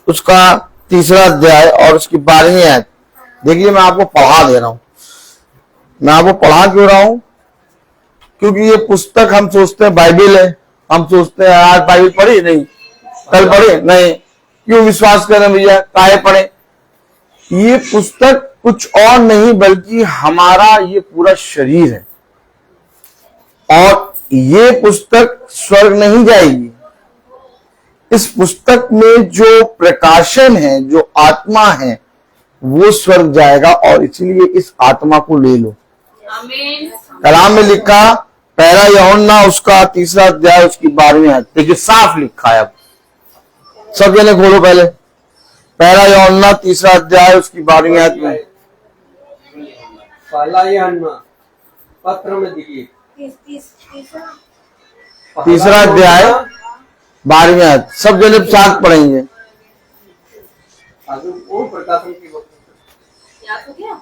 उसका 3 अध्याय और उसकी 12वीं आयत। देखिए, मैं आपको पढ़ा दे रहा हूं। मैं आपको पढ़ा क्यों रहा हूं? क्योंकि ये पुस्तक हम सोचते हैं बाइबिल है, हम सोचते हैं आज बाइबिल पढ़ी नहीं, कल पढ़े नहीं, क्यों विश्वास करें भैया, काहे पढ़े? ये पुस्तक कुछ और नहीं बल्कि हमारा ये पूरा शरीर है। और ये पुस्तक स्वर्ग नहीं जाएगी। इस पुस्तक में जो प्रकाशन है, जो आत्मा है, वो स्वर्ग जाएगा। और इसलिए इस आत्मा को ले लो। आमीन। कलाम में लिखा, पहला यूहन्ना उसका 3 अध्याय उसकी 12वीं आयत। देखिए, साफ लिखा है। अब सब जने खोलो पहले, पहला यूहन्ना 3 अध्याय उसकी 12वीं आयत में। पहला यूहन्ना पत्र में दिए 3 अध्याय 12वीं आयत। सब जने साथ पढ़ेंगे। वो प्रकाशन की याद हो गया?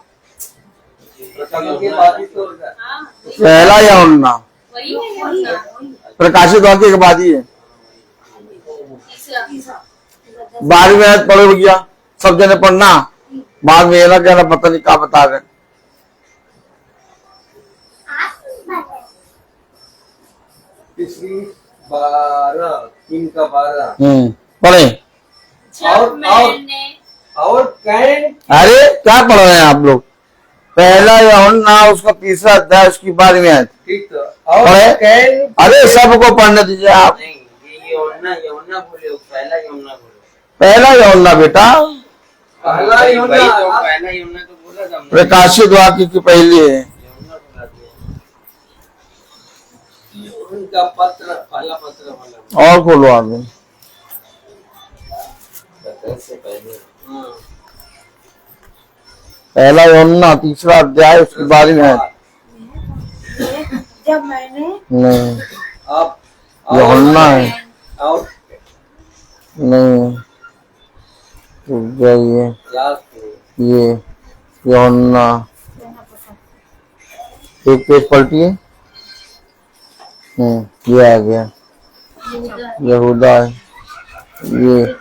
प्रकाशन के बाद ही तो हाँ, पहला यूहन्ना वही है। प्रकाशित वाक्य के बाद ही है। तीसरा 12वीं आयत पढ़ो भैया, सब जने पढ़ना। बाद में ये ना कहना पता नहीं क्या बता गए। तीसरी 12 3 का 12 पढ़े। जब मैंने और कैन अरे क्या पढ़ रहे हैं आप लोग? पहला यूहन्ना उसका 3 अध्याय उसकी 12वीं आयत। ठीक तो और पढ़े? कैन अरे सबको पढ़ने दीजिए आप। नहीं, ये यूहन्ना बोले, पहला यूहन्ना बोले। पहला यूहन्ना बेटा, पहला भाई, यूहन्ना तो पहला यूहन्ना तो बोला था हमने। प्रकाशित वाक्य की पहली है। यूहन्ना बोला दिया। उनका पत्र, पहला पत्र वाला। और खोलो आगे। से पहले हाँ। पहला यूहन्ना 3 अध्याय उसकी 12वीं आयत। जब मैंने नहीं, आप यूहन्ना है। और नहीं, जाइए, लास्ट में ये यूहन्ना एक पेज पलटिए। ये आ गया, यहूदा है ये।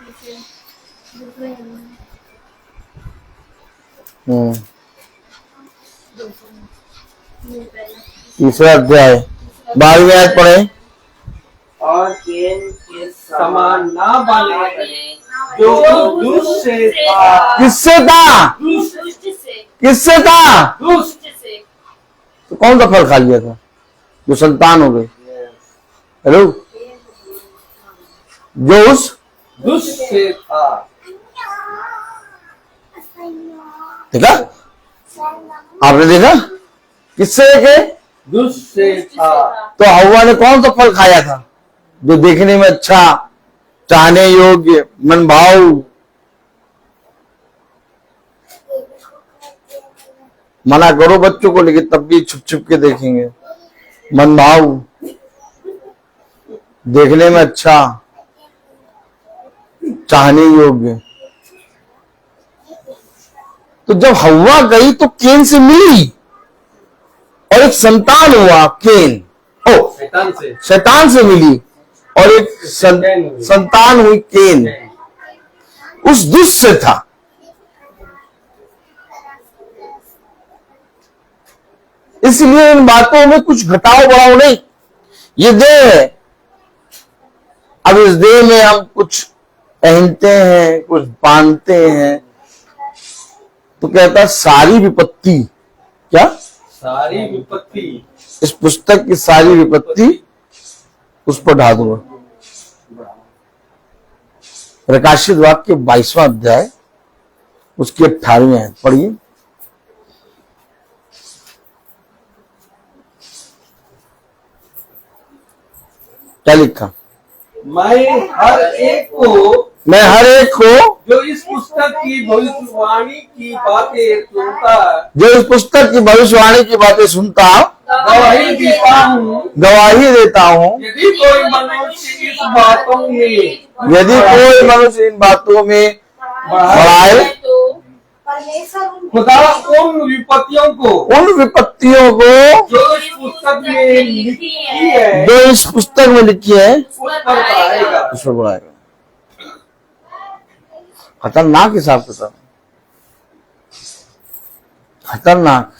तीसरा अध्याय 12वीं आयत पढ़े। और केन के समान ना बने जो दुष्ट से था। किससे था? दुष्ट से किससे था? दुष्ट से तो कौन सा फल खा लिया था जो संतान हो गई? हेलो, जो उस दुष्ट से था। देखा, आपने देखा किससे देखे? दुष्ट से था। तो हवा ने कौन सा फल खाया था जो देखने में अच्छा, चाहने योग्य, मन भाव? मना करो बच्चों को, लेकिन तब भी छुप छुप के देखेंगे। मन भाव, देखने में अच्छा, चाहने योग्य। तो जब हव्वा गई तो केन से मिली और एक संतान हुआ केन, ओ शैतान से मिली और एक संतान हुई केन, उस दुष्ट से था। इसलिए इन बातों में कुछ घटाव बढ़ाव नहीं। ये देह है, अब इस देह में हम कुछ पहनते हैं, कुछ बांधते हैं, तो कहता सारी विपत्ति, क्या सारी विपत्ति, इस पुस्तक की सारी विपत्ति उस पर ढा दूंगा। प्रकाशित वाक्य 22वां अध्याय उसकी 18वीं आयत पढ़िए। क्या लिखा? मैं हर एक को जो इस पुस्तक की भविष्यवाणी की बातें सुनता, गवाही देता हूँ, यदि कोई मनुष्य इन बातों में बढ़ाए, खुदा उन विपत्तियों को जो इस पुस्तक में लिखी है उस पर बढ़ाएगा। खतरनाक हिसाब किताब, खतरनाक।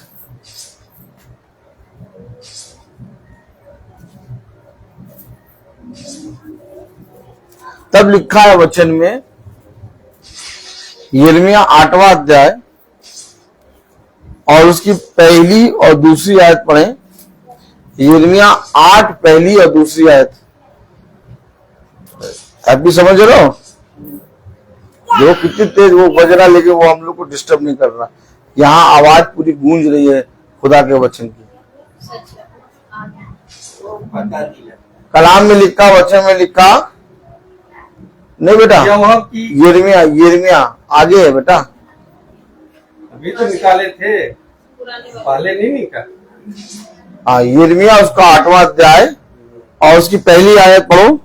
तब लिखा है वचन में, यिर्मयाह 8वां अध्याय और उसकी पहली और दूसरी आयत पढ़ें। यिर्मयाह 8 पहली और दूसरी आयत। आप भी समझ रहे हो? जो कितनी तेज वो बज रहा, लेकिन वो हम लोग को डिस्टर्ब नहीं कर रहा। यहाँ आवाज पूरी गूंज रही है खुदा के वचन की। कलाम में लिखा, वचन में लिखा नहीं बेटा, यिर्मयाह आगे है बेटा। अभी तो निकाले थे, पहले नहीं निकाले। यिर्मयाह उसका 8वां अध्याय और उसकी पहली आयत पढ़ो।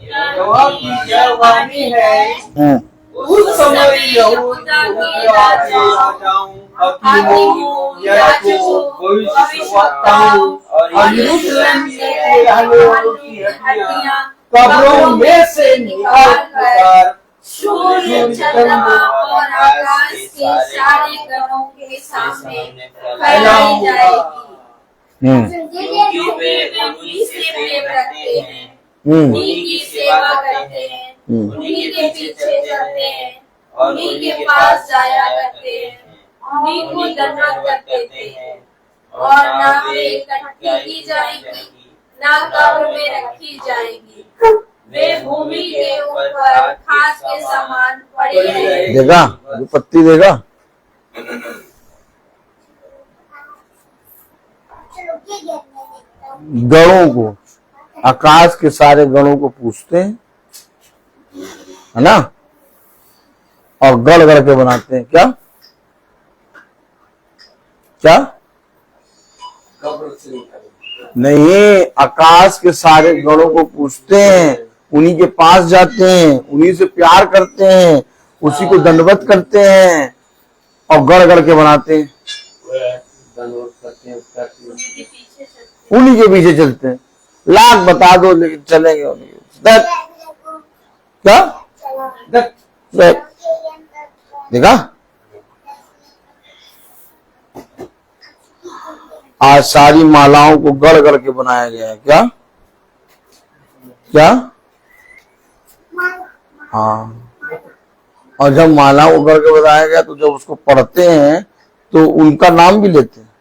यहोवा की यह वाणी है, उस समय यहूदा के राजाओं, हकीमों, याजकों, भविष्यवक्ताओं और यरूशलेम के रहने वालों की हड्डियां कब्रों में से निकालकर सूर्य, चंद्रमा और आकाश के सारे गणों के सामने फैलाई जाएगी, क्योंकि वे उन्हीं से प्रेम रखते हैं, उन्हीं की सेवा करते हैं, उन्हीं के पीछे चलते हैं, उन्हीं के पास जाया करते हैं, उन्हीं को दंडवत करते हैं, और ना वे इकट्ठी की जाएगी, ना कब्र में रखी जाएगी, वे भूमि के ऊपर खास के समान पड़े रहेंगे। देगा विपत्ति देगा। गणों को, आकाश के सारे गणों को पूछते हैं, है ना, और गढ़ गढ़ के बनाते हैं। क्या क्या नहीं, आकाश के सारे गणों को पूछते हैं, उन्हीं के पास जाते हैं, उन्हीं से प्यार करते हैं, उसी को दंडवत करते हैं और गढ़ गढ़ के बनाते हैं, उन्हीं के पीछे चलते हैं। लाख बता दो लेकिन चलेंगे उन्हीं के। क्या देखा? आज सारी मालाओं को गढ़ गढ़ के बनाया गया है। क्या क्या? हाँ, और जब मालाओं को गढ़ के बनाया गया तो जब उसको पढ़ते हैं तो उनका नाम भी लेते हैं।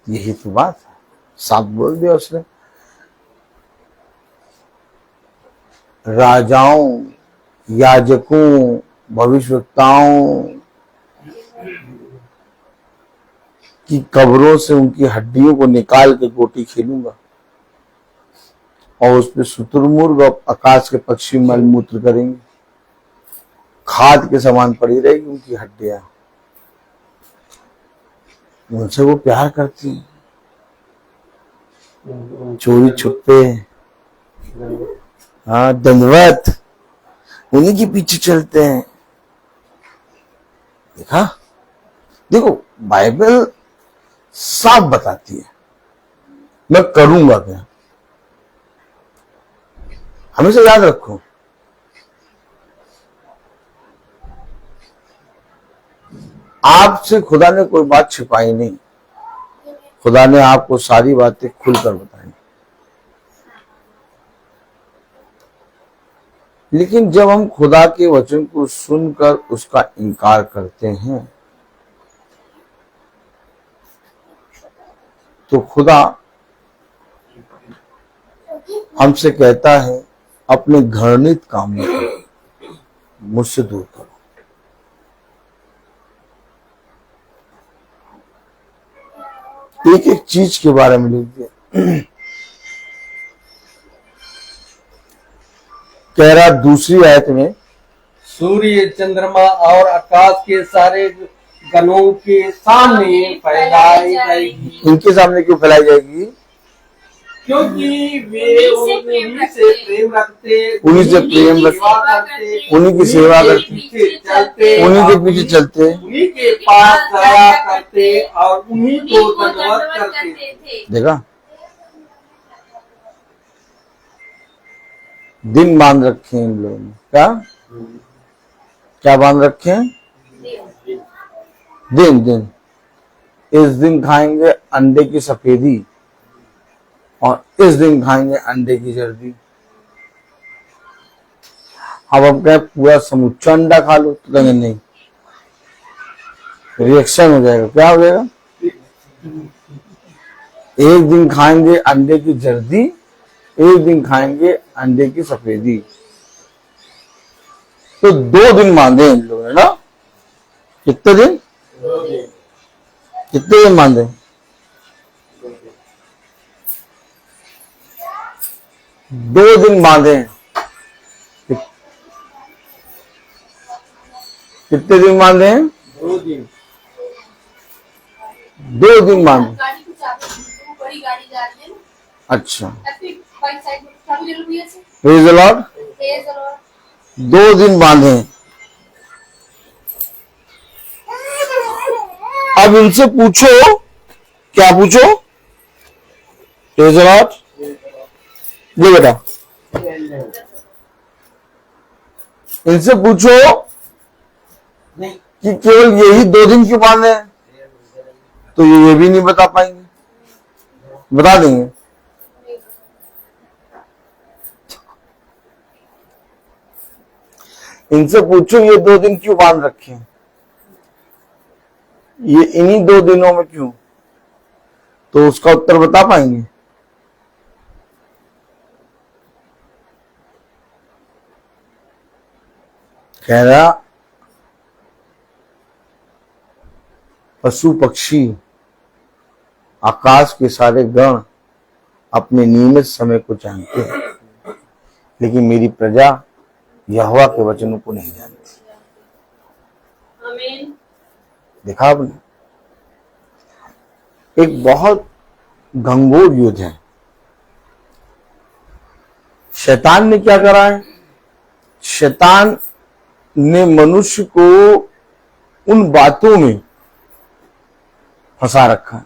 यही तो बात है, साफ बोल दिया उसने। राजाओं, याजकों, भविष्यवक्ताओं की कब्रों से उनकी हड्डियों को निकाल के गोटी खेलूंगा और उस पे शुतुरमुर्ग और आकाश के पक्षी मलमूत्र करेंगे, खाद के समान पड़ी रहेगी उनकी हड्डियां। उनसे वो प्यार करती हैं, चोरी छुपे, हाँ, दंडवत। उन्हीं के पीछे चलते हैं। देखा, देखो बाइबल साफ बताती है मैं करूंगा क्या। हमेशा याद रखो, आपसे खुदा ने कोई बात छिपाई नहीं, खुदा ने आपको सारी बातें खुलकर बताई। लेकिन जब हम खुदा के वचन को सुनकर उसका इनकार करते हैं तो खुदा हमसे कहता है अपने घृणित कामों को मुझसे दूर करो। एक एक चीज के बारे में लिख दिया। कह रहा दूसरी आयत में, सूर्य चंद्रमा और आकाश के सारे गणों के सामने फैलाई जाएगी। इनके सामने क्यों फैलाई जाएगी? क्योंकि वे उन्हीं से प्रेम रखते, उन्हीं से प्रेम रखते, सेवा करते, उन्हीं की सेवा करते, पीछे चलते, उन्हीं के पीछे चलते, उन्हीं के पास दया करते और उन्हीं को धन्यवाद करते थे। देखा, दिन बांध रखे हैं इन लोगों ने। क्या क्या बांध रखे हैं? दिन। इस दिन खाएंगे अंडे की सफेदी और इस दिन खाएंगे अंडे की जर्दी। अब हम कहें पूरा समुच्चा अंडा खा लो तो कहेंगे नहीं, रिएक्शन हो जाएगा। क्या हो जाएगा? एक दिन खाएंगे अंडे की जर्दी, एक दिन खाएंगे अंडे की सफेदी। तो 2 दिन बांधे इन लोगों ने ना। कितने दिन? 2 दिन बांधे। दो दिन बांधे। कितने दिन बांधे हैं? 2 दिन। 2 दिन बांधे। गाड़ी को चाबी, बड़ी गाड़ी जा रही है ना। अच्छा, फिर बाइक साइड में चाबी ले लो भैया से। Praise the Lord. तेज और 2 दिन बांधे। अब इनसे पूछो, क्या पूछो? Praise the Lord. ये बेटा, इनसे पूछो कि केवल यही 2 दिन क्यों बांधे हैं, तो ये भी नहीं बता पाएंगे। बता देंगे। इनसे पूछो ये 2 दिन क्यों बांध रखे हैं, ये इन्हीं 2 दिनों में क्यों, तो उसका उत्तर बता पाएंगे। कह रहा पशु पक्षी आकाश के सारे गण अपने नियमित समय को जानते हैं, लेकिन मेरी प्रजा यहोवा के वचनों को नहीं जानती। आमीन। देखा आपने, एक बहुत घंघोर युद्ध है। शैतान ने क्या करा है? शैतान ने मनुष्य को उन बातों में फंसा रखा है,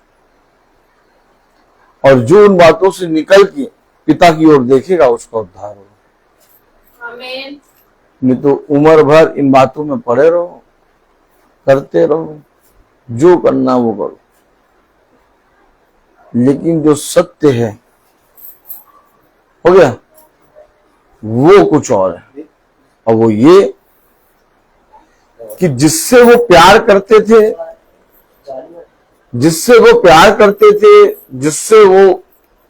और जो उन बातों से निकल के पिता की ओर देखेगा उसका उद्धार होगा। आमीन। नहीं तो उम्र भर इन बातों में पड़े रहो, करते रहो, जो करना वो करो। लेकिन जो सत्य है, हो गया, वो कुछ और है। और वो ये कि जिससे वो प्यार करते थे,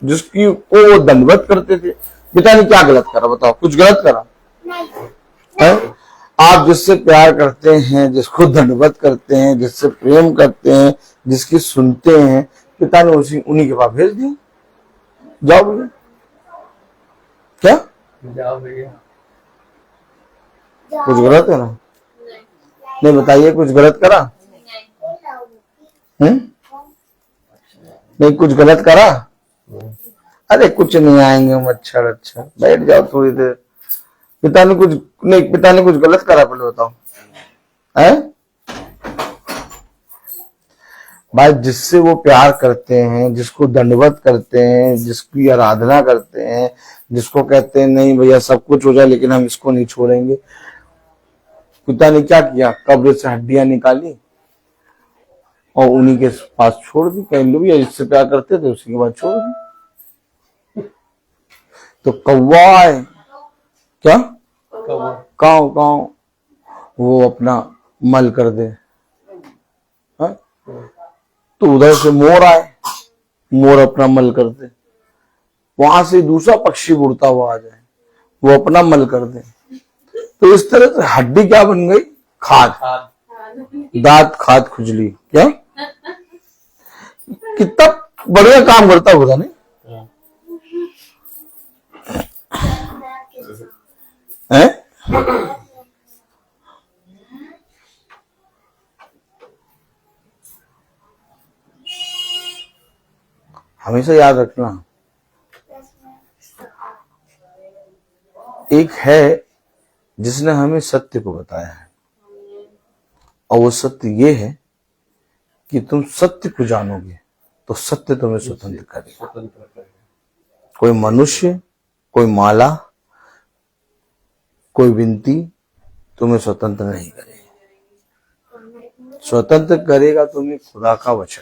जिसकी को वो दंडवत करते थे। पिता ने क्या गलत करा? बताओ, कुछ गलत करा है? आप जिससे प्यार करते हैं, जिसको दंडवत करते हैं, जिससे प्रेम करते हैं, जिसकी सुनते हैं, पिता ने उन्हीं के पास भेज दिया। जाओ भैया। क्या जाओ भैया। कुछ गलत करा? नहीं, बताइए, कुछ गलत करा? नहीं, कुछ गलत करा? अरे कुछ नहीं, आएंगे मच्छर। अच्छा, बैठ जाओ थोड़ी देर, पिता ने कुछ नहीं, पिता ने कुछ गलत करा, पहले बताओ है भाई। जिससे वो प्यार करते हैं, जिसको दंडवत करते हैं, जिसकी आराधना करते हैं, जिसको कहते हैं नहीं भैया सब कुछ हो जाए लेकिन हम इसको नहीं छोड़ेंगे। पिता ने क्या किया, कब्र से हड्डियां निकाली और उन्हीं के पास छोड़ दी। कई लोग जिससे प्यार करते थे उसी के बाद छोड़ दी। तो कौवा है क्या, काव काव, वो अपना मल कर दे। हा? तो उधर से मोर आए, मोर अपना मल कर दे। वहां से दूसरा पक्षी उड़ता हुआ आ जाए, वो अपना मल कर दे। तो इस तरह से हड्डी क्या बन गई, खाद, दांत खाद खुजली। क्या कितना बढ़िया काम करता होगा नहीं है? हमेशा याद रखना, एक है जिसने हमें सत्य को बताया है, और वो सत्य ये है कि तुम सत्य को जानोगे तो सत्य तुम्हें स्वतंत्र करेगा। कोई मनुष्य, कोई माला, कोई विनती तुम्हें स्वतंत्र नहीं करेगी। स्वतंत्र करेगा तुम्हें खुदा का वचन।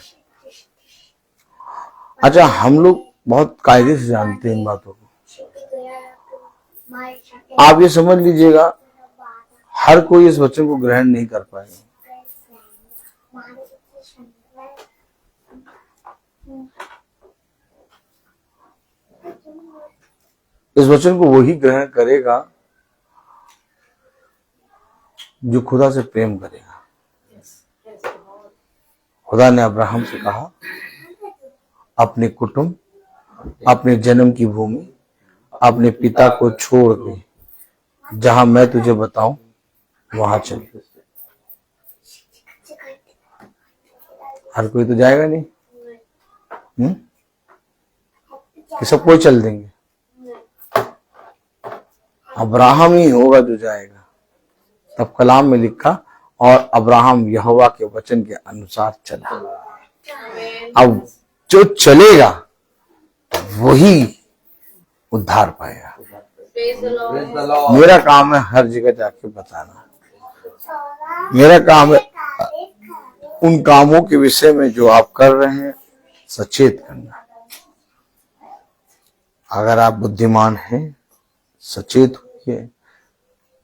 अच्छा, हम लोग बहुत कायदे से जानते हैं इन बातों को। आप ये समझ लीजिएगा, हर कोई इस वचन को ग्रहण नहीं कर पाएगा। इस वचन को वही ग्रहण करेगा जो खुदा से प्रेम करेगा। खुदा ने अब्राहम से कहा, अपने कुटुंब, अपने जन्म की भूमि, अपने पिता को छोड़ के जहां मैं तुझे बताऊं वहां चल। हर कोई तो जाएगा नहीं, कि सब कोई चल देंगे? अब्राहम ही होगा जो जाएगा। तब कलाम में लिखा, और अब्राहम यहोवा के वचन के अनुसार चला। अब जो चलेगा वही उद्धार पाएगा। मेरा काम है हर जगह जाके बताना। मेरा काम है उन कामों के विषय में जो आप कर रहे हैं सचेत करना। अगर आप बुद्धिमान हैं सचेत होइए,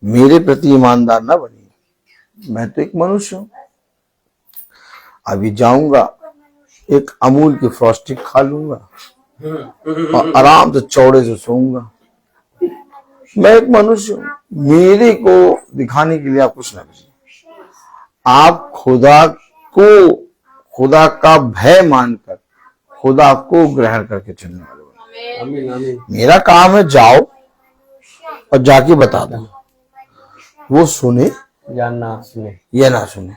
मेरे प्रति ईमानदार ना बनिए। मैं तो एक मनुष्य हूं। अभी जाऊंगा, एक अमूल की फ्रॉस्टी खा लूंगा और आराम से चौड़े से सोऊंगा। मैं एक मनुष्य हूं। मेरे को दिखाने के लिए आप कुछ ना करिए। आप खुदा का भय मानकर खुदा को ग्रहण करके चलने वाले बनो। मेरा काम है जाओ और जाके बता दो, वो सुने या ना सुने, या ना सुने।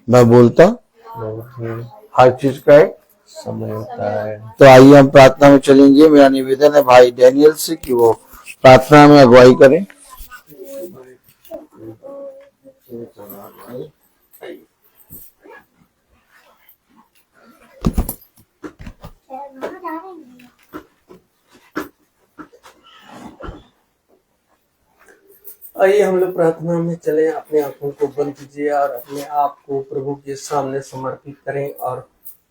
मैं बोलता हर चीज का एक समय होता है। तो आइए हम प्रार्थना में चलेंगे। मेरा निवेदन है भाई डैनियल से कि वो प्रार्थना में अगुवाई करें। आइए हम लोग प्रार्थना में चलें। अपने आंखों को बंद कीजिए और अपने आप को प्रभु के सामने समर्पित करें और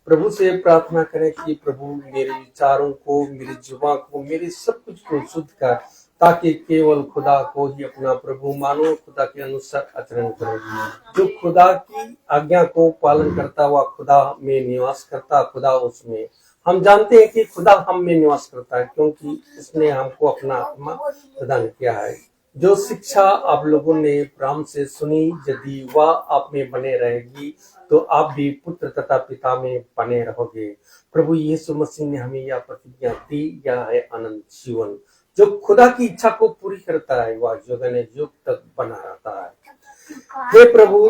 प्रभु से प्रार्थना करें कि प्रभु मेरे विचारों को, मेरी जुबान को, मेरे सब कुछ को शुद्ध कर, ताकि केवल खुदा को ही अपना प्रभु मानो, खुदा के अनुसार आचरण करो। जो खुदा की आज्ञा को पालन करता हुआ खुदा में निवास करता, खुदा उसमें। हम जानते हैं कि खुदा हम में निवास करता है क्योंकि उसने हमको अपना आत्मा प्रदान किया है। जो शिक्षा आप लोगों ने प्रारंभ से सुनी, यदि वह आप में बने रहेगी तो आप भी पुत्र तथा पिता में बने रहोगे। प्रभु यीशु मसीह ने हमें यह प्रतिज्ञा दी, यह है अनंत जीवन। जो खुदा की इच्छा को पूरी करता है वह युग ने युग तक बना रहता है। हे प्रभु,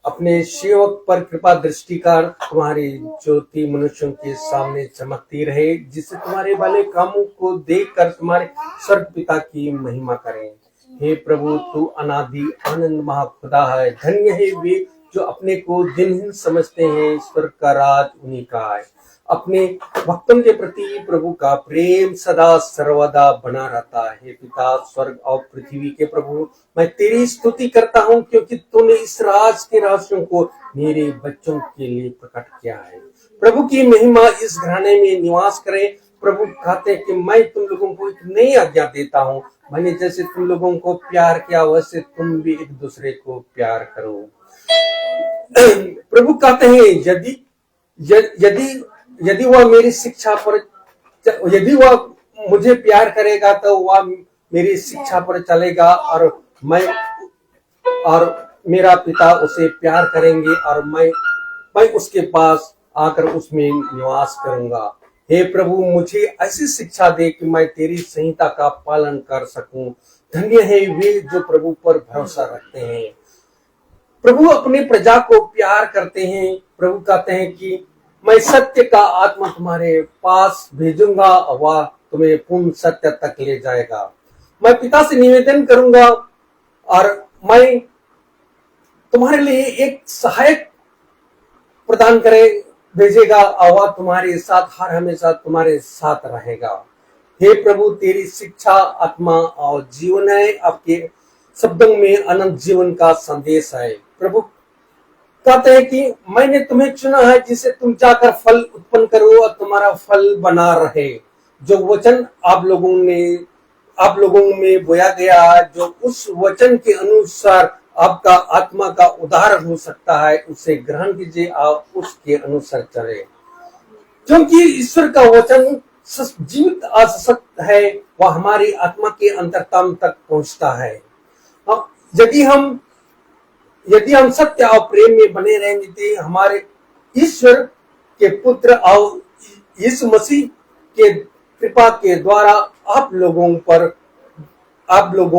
अपने सेवक पर कृपा दृष्टि कर तुम्हारी ज्योति मनुष्यों के सामने चमकती रहे, जिससे तुम्हारे भले कामों को देखकर तुम्हारे स्वर्ग पिता की महिमा करें। हे प्रभु, तू अनादि आनंद महाखुदा है। धन्य है वे जो अपने को दिनहीन समझते हैं, स्वर्ग का राज उन्हीं का है। अपने भक्तों के प्रति प्रभु का प्रेम सदा सर्वदा बना रहता है। हे पिता, स्वर्ग और पृथ्वी के प्रभु, मैं तेरी स्तुति करता हूँ, क्योंकि तूने इस राज के रहस्यों को मेरे बच्चों के लिए प्रकट किया है। प्रभु की महिमा इस घराने में निवास करे। प्रभु कहते हैं कि मैं तुम लोगों को एक नई आज्ञा देता हूँ, मैंने जैसे तुम लोगों को प्यार किया वैसे तुम भी एक दूसरे को प्यार करो। प्रभु कहते हैं यदि वह मेरी शिक्षा पर, यदि वह मुझे प्यार करेगा तो वह मेरी शिक्षा पर चलेगा, और मेरा पिता उसे प्यार करेंगे, और मैं उसके पास आकर उसमें निवास करूंगा। हे प्रभु, मुझे ऐसी शिक्षा दे कि मैं तेरी संहिता का पालन कर सकूं। धन्य है वे जो प्रभु पर भरोसा रखते हैं। प्रभु अपने प्रजा को प्यार करते हैं। प्रभु कहते हैं कि मैं सत्य का आत्मा तुम्हारे पास भेजूंगा, वह तुम्हें पूर्ण सत्य तक ले जाएगा। मैं पिता से निवेदन करूंगा और मैं तुम्हारे लिए एक सहायक प्रदान भेजेगा, और वह तुम्हारे साथ हर हमेशा तुम्हारे साथ रहेगा। हे प्रभु, तेरी शिक्षा आत्मा और जीवन है। आपके शब्दों में अनंत जीवन का संदेश है। प्रभु कहते हैं कि मैंने तुम्हें चुना है, जिसे तुम जाकर फल उत्पन्न करो और तुम्हारा फल बना रहे। जो वचन आप लोगों में बोया गया, जो उस वचन के अनुसार आपका आत्मा का उद्धार हो सकता है, उसे ग्रहण कीजिए और उसके अनुसार चले, क्योंकि ईश्वर का वचन जीवित सशक्त है। वह हमारी आत्मा के अंतरतम तक पहुंचता है। यदि हम सत्य और प्रेम में बने रहेंगे तो हमारे ईश्वर के पुत्र और यीशु मसीह के कृपा के द्वारा आप लोगों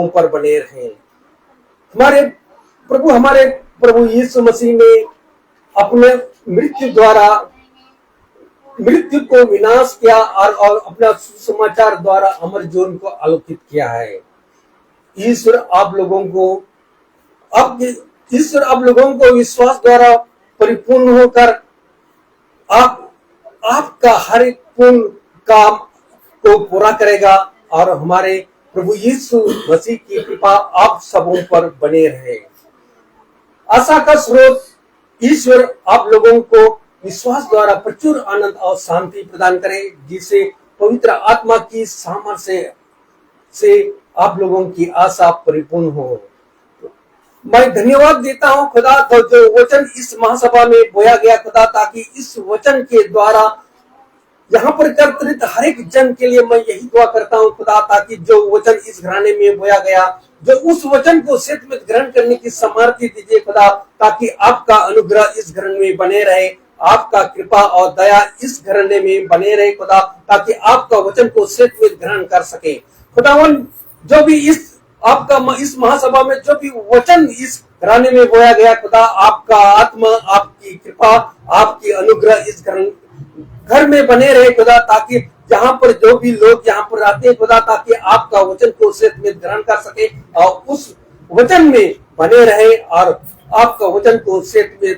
पर बने रहें। हमारे प्रभु यीशु मसीह ने अपने मृत्यु को विनाश किया और अपना सुसमाचार द्वारा अमर जीवन को आलोकित किया है। ईश्वर आप लोगों को विश्वास द्वारा परिपूर्ण होकर आपका हर एक पूर्ण काम को पूरा करेगा, और हमारे प्रभु यीशु मसीह की कृपा आप सबों पर बने रहे। आशा का स्रोत ईश्वर आप लोगों को विश्वास द्वारा प्रचुर आनंद और शांति प्रदान करे, जिसे पवित्र आत्मा की सामर्थ्य से आप लोगों की आशा परिपूर्ण हो। मैं धन्यवाद देता हूँ खुदा, तो जो वचन इस महासभा में बोया गया खुदा, ताकि इस वचन के द्वारा यहाँ पर एकत्रित हर एक जन के लिए मैं यही दुआ करता हूँ खुदा, ताकि जो वचन इस घराने में बोया गया, जो उस वचन को सत्य में ग्रहण करने की सामर्थ्य दीजिए खुदा, ताकि आपका अनुग्रह इस घराने में बने रहे, आपका कृपा और दया इस घराने में बने रहे खुदा, ताकि आपका वचन को सत्य में ग्रहण कर सके खुदावन। जो भी इस महासभा में जो भी वचन इस घराने में बोया गया खुदा, आपका आत्मा, आपकी कृपा, आपकी अनुग्रह इस घर में बने रहे खुदा, ताकि जहाँ पर जो भी लोग यहाँ पर रहते हैं खुदा, ताकि आपका वचन को सत्य में ग्रहण कर सके और उस वचन में बने रहे, और आपका वचन को सत्य में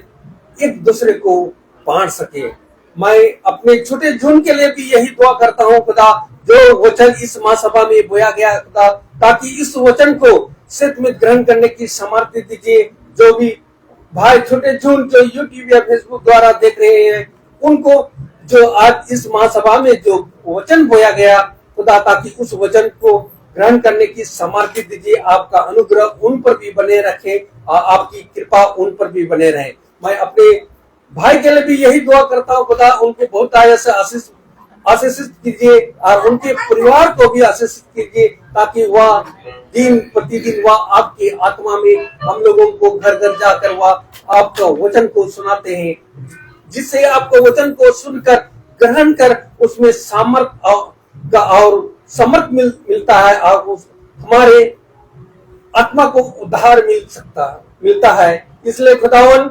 एक दूसरे को बांट सके। मैं अपने छोटे जून के लिए भी यही दुआ करता हूँ खुदा, जो वचन इस महासभा में बोया गया खुदा, ताकि इस वचन को सत्य में ग्रहण करने की सामर्थ्य दीजिए। जो भी भाई छोटे जून जो यूट्यूब या फेसबुक द्वारा देख रहे हैं, उनको जो आज इस महासभा में जो वचन बोया गया खुदा, ताकि उस वचन को ग्रहण करने की सामर्थ्य दीजिए। आपका अनुग्रह उन पर भी बने रखे और आपकी कृपा उन पर भी बने रहे। मैं अपने भाई के लिए भी यही दुआ करता हूँ खुदा, उनके बहुत से आशीषित कीजिए और उनके परिवार को भी आशीषित कीजिए, ताकि वह दिन प्रतिदिन वह आपकी आत्मा में हम लोगों को घर घर जाकर वह आपका वचन को सुनाते हैं, जिससे आपको वचन को सुनकर ग्रहण कर उसमें सामर्थ और समर्थ मिलता है, और हमारे आत्मा को उद्धार मिलता है। इसलिए खुदावन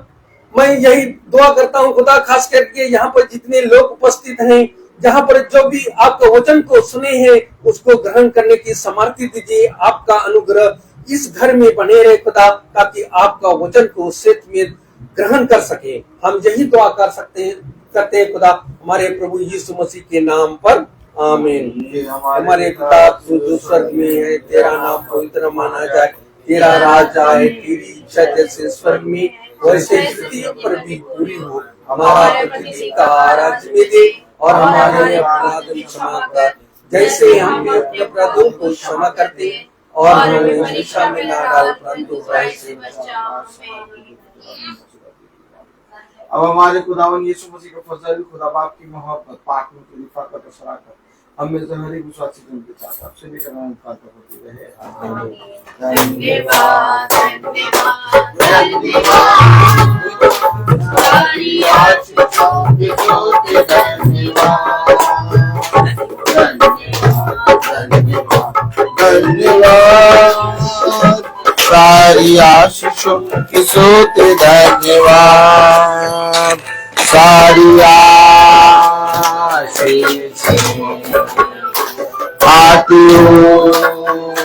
मैं यही दुआ करता हूँ खुदा, खास करके यहाँ पर जितने लोग उपस्थित हैं, जहाँ पर जो भी आपके वचन को सुने हैं उसको ग्रहण करने की सामर्थ्य दीजिए। आपका अनुग्रह इस घर में बने रहे खुदा, ताकि आपका वचन को सत्य में ग्रहण कर सके। हम यही दुआ करते हैं खुदा, हमारे प्रभु यीशु मसीह के नाम पर, आमीन। हमारे पिता जो स्वर्ग में है, तेरा नाम पवित्र माना जाए, तेरा राज आए, तेरी इच्छा जैसे स्वर्ग में वैसे पृथ्वी पर भी पूरी हो। हमारा प्रतिदिन का आहार में दे, और हमारे अपराध क्षमा कर, जैसे हम भी अपने अपराधों को क्षमा करते हैं, और हमें हमेशा में ना डाल, परंतु बुराई से बचाओ। अब हमारे खुदावन यीशु मसीह का फजल, खुदा बाप की मोहब्बत, पाक में की रिफाकत और शराकत हम में से हर एक विश्वासी जन के साथ आपसे लेकर अनंत तक होती रहे। आमीन। धन्यवाद सारी आशीषों की सोते धन्यवाद, सारी आशीषें आती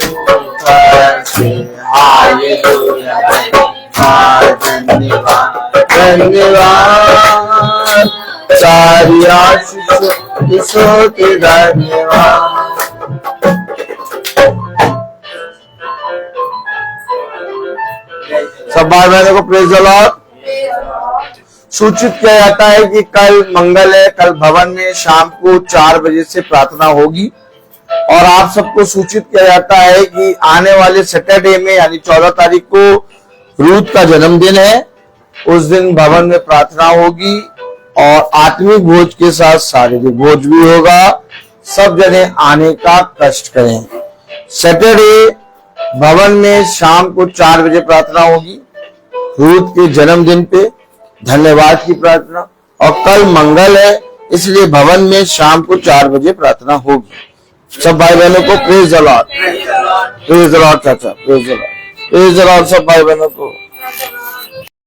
ऊपर से, हालेलुया धन्यवाद धन्यवाद, सारी आशीषों की सोते धन्यवाद। सब भाई बहनों को प्रेज द लॉर्ड। सूचित किया जाता है कि कल मंगल है, कल भवन में शाम को 4 बजे से प्रार्थना होगी, और आप सबको सूचित किया जाता है कि आने वाले सैटरडे में यानी 14 तारीख को रूथ का जन्मदिन है। उस दिन भवन में प्रार्थना होगी और आत्मिक भोज के साथ शारीरिक भोज भी होगा। सब जने आने का कष्ट करें। सैटरडे भवन में शाम को 4 बजे प्रार्थना होगी, रूथ के जन्मदिन पे धन्यवाद की प्रार्थना, और कल मंगल है इसलिए भवन में शाम को 4 बजे प्रार्थना होगी। सब भाई बहनों को praise the Lord, praise the Lord चाचा, praise the Lord, praise the Lord सब भाई बहनों को।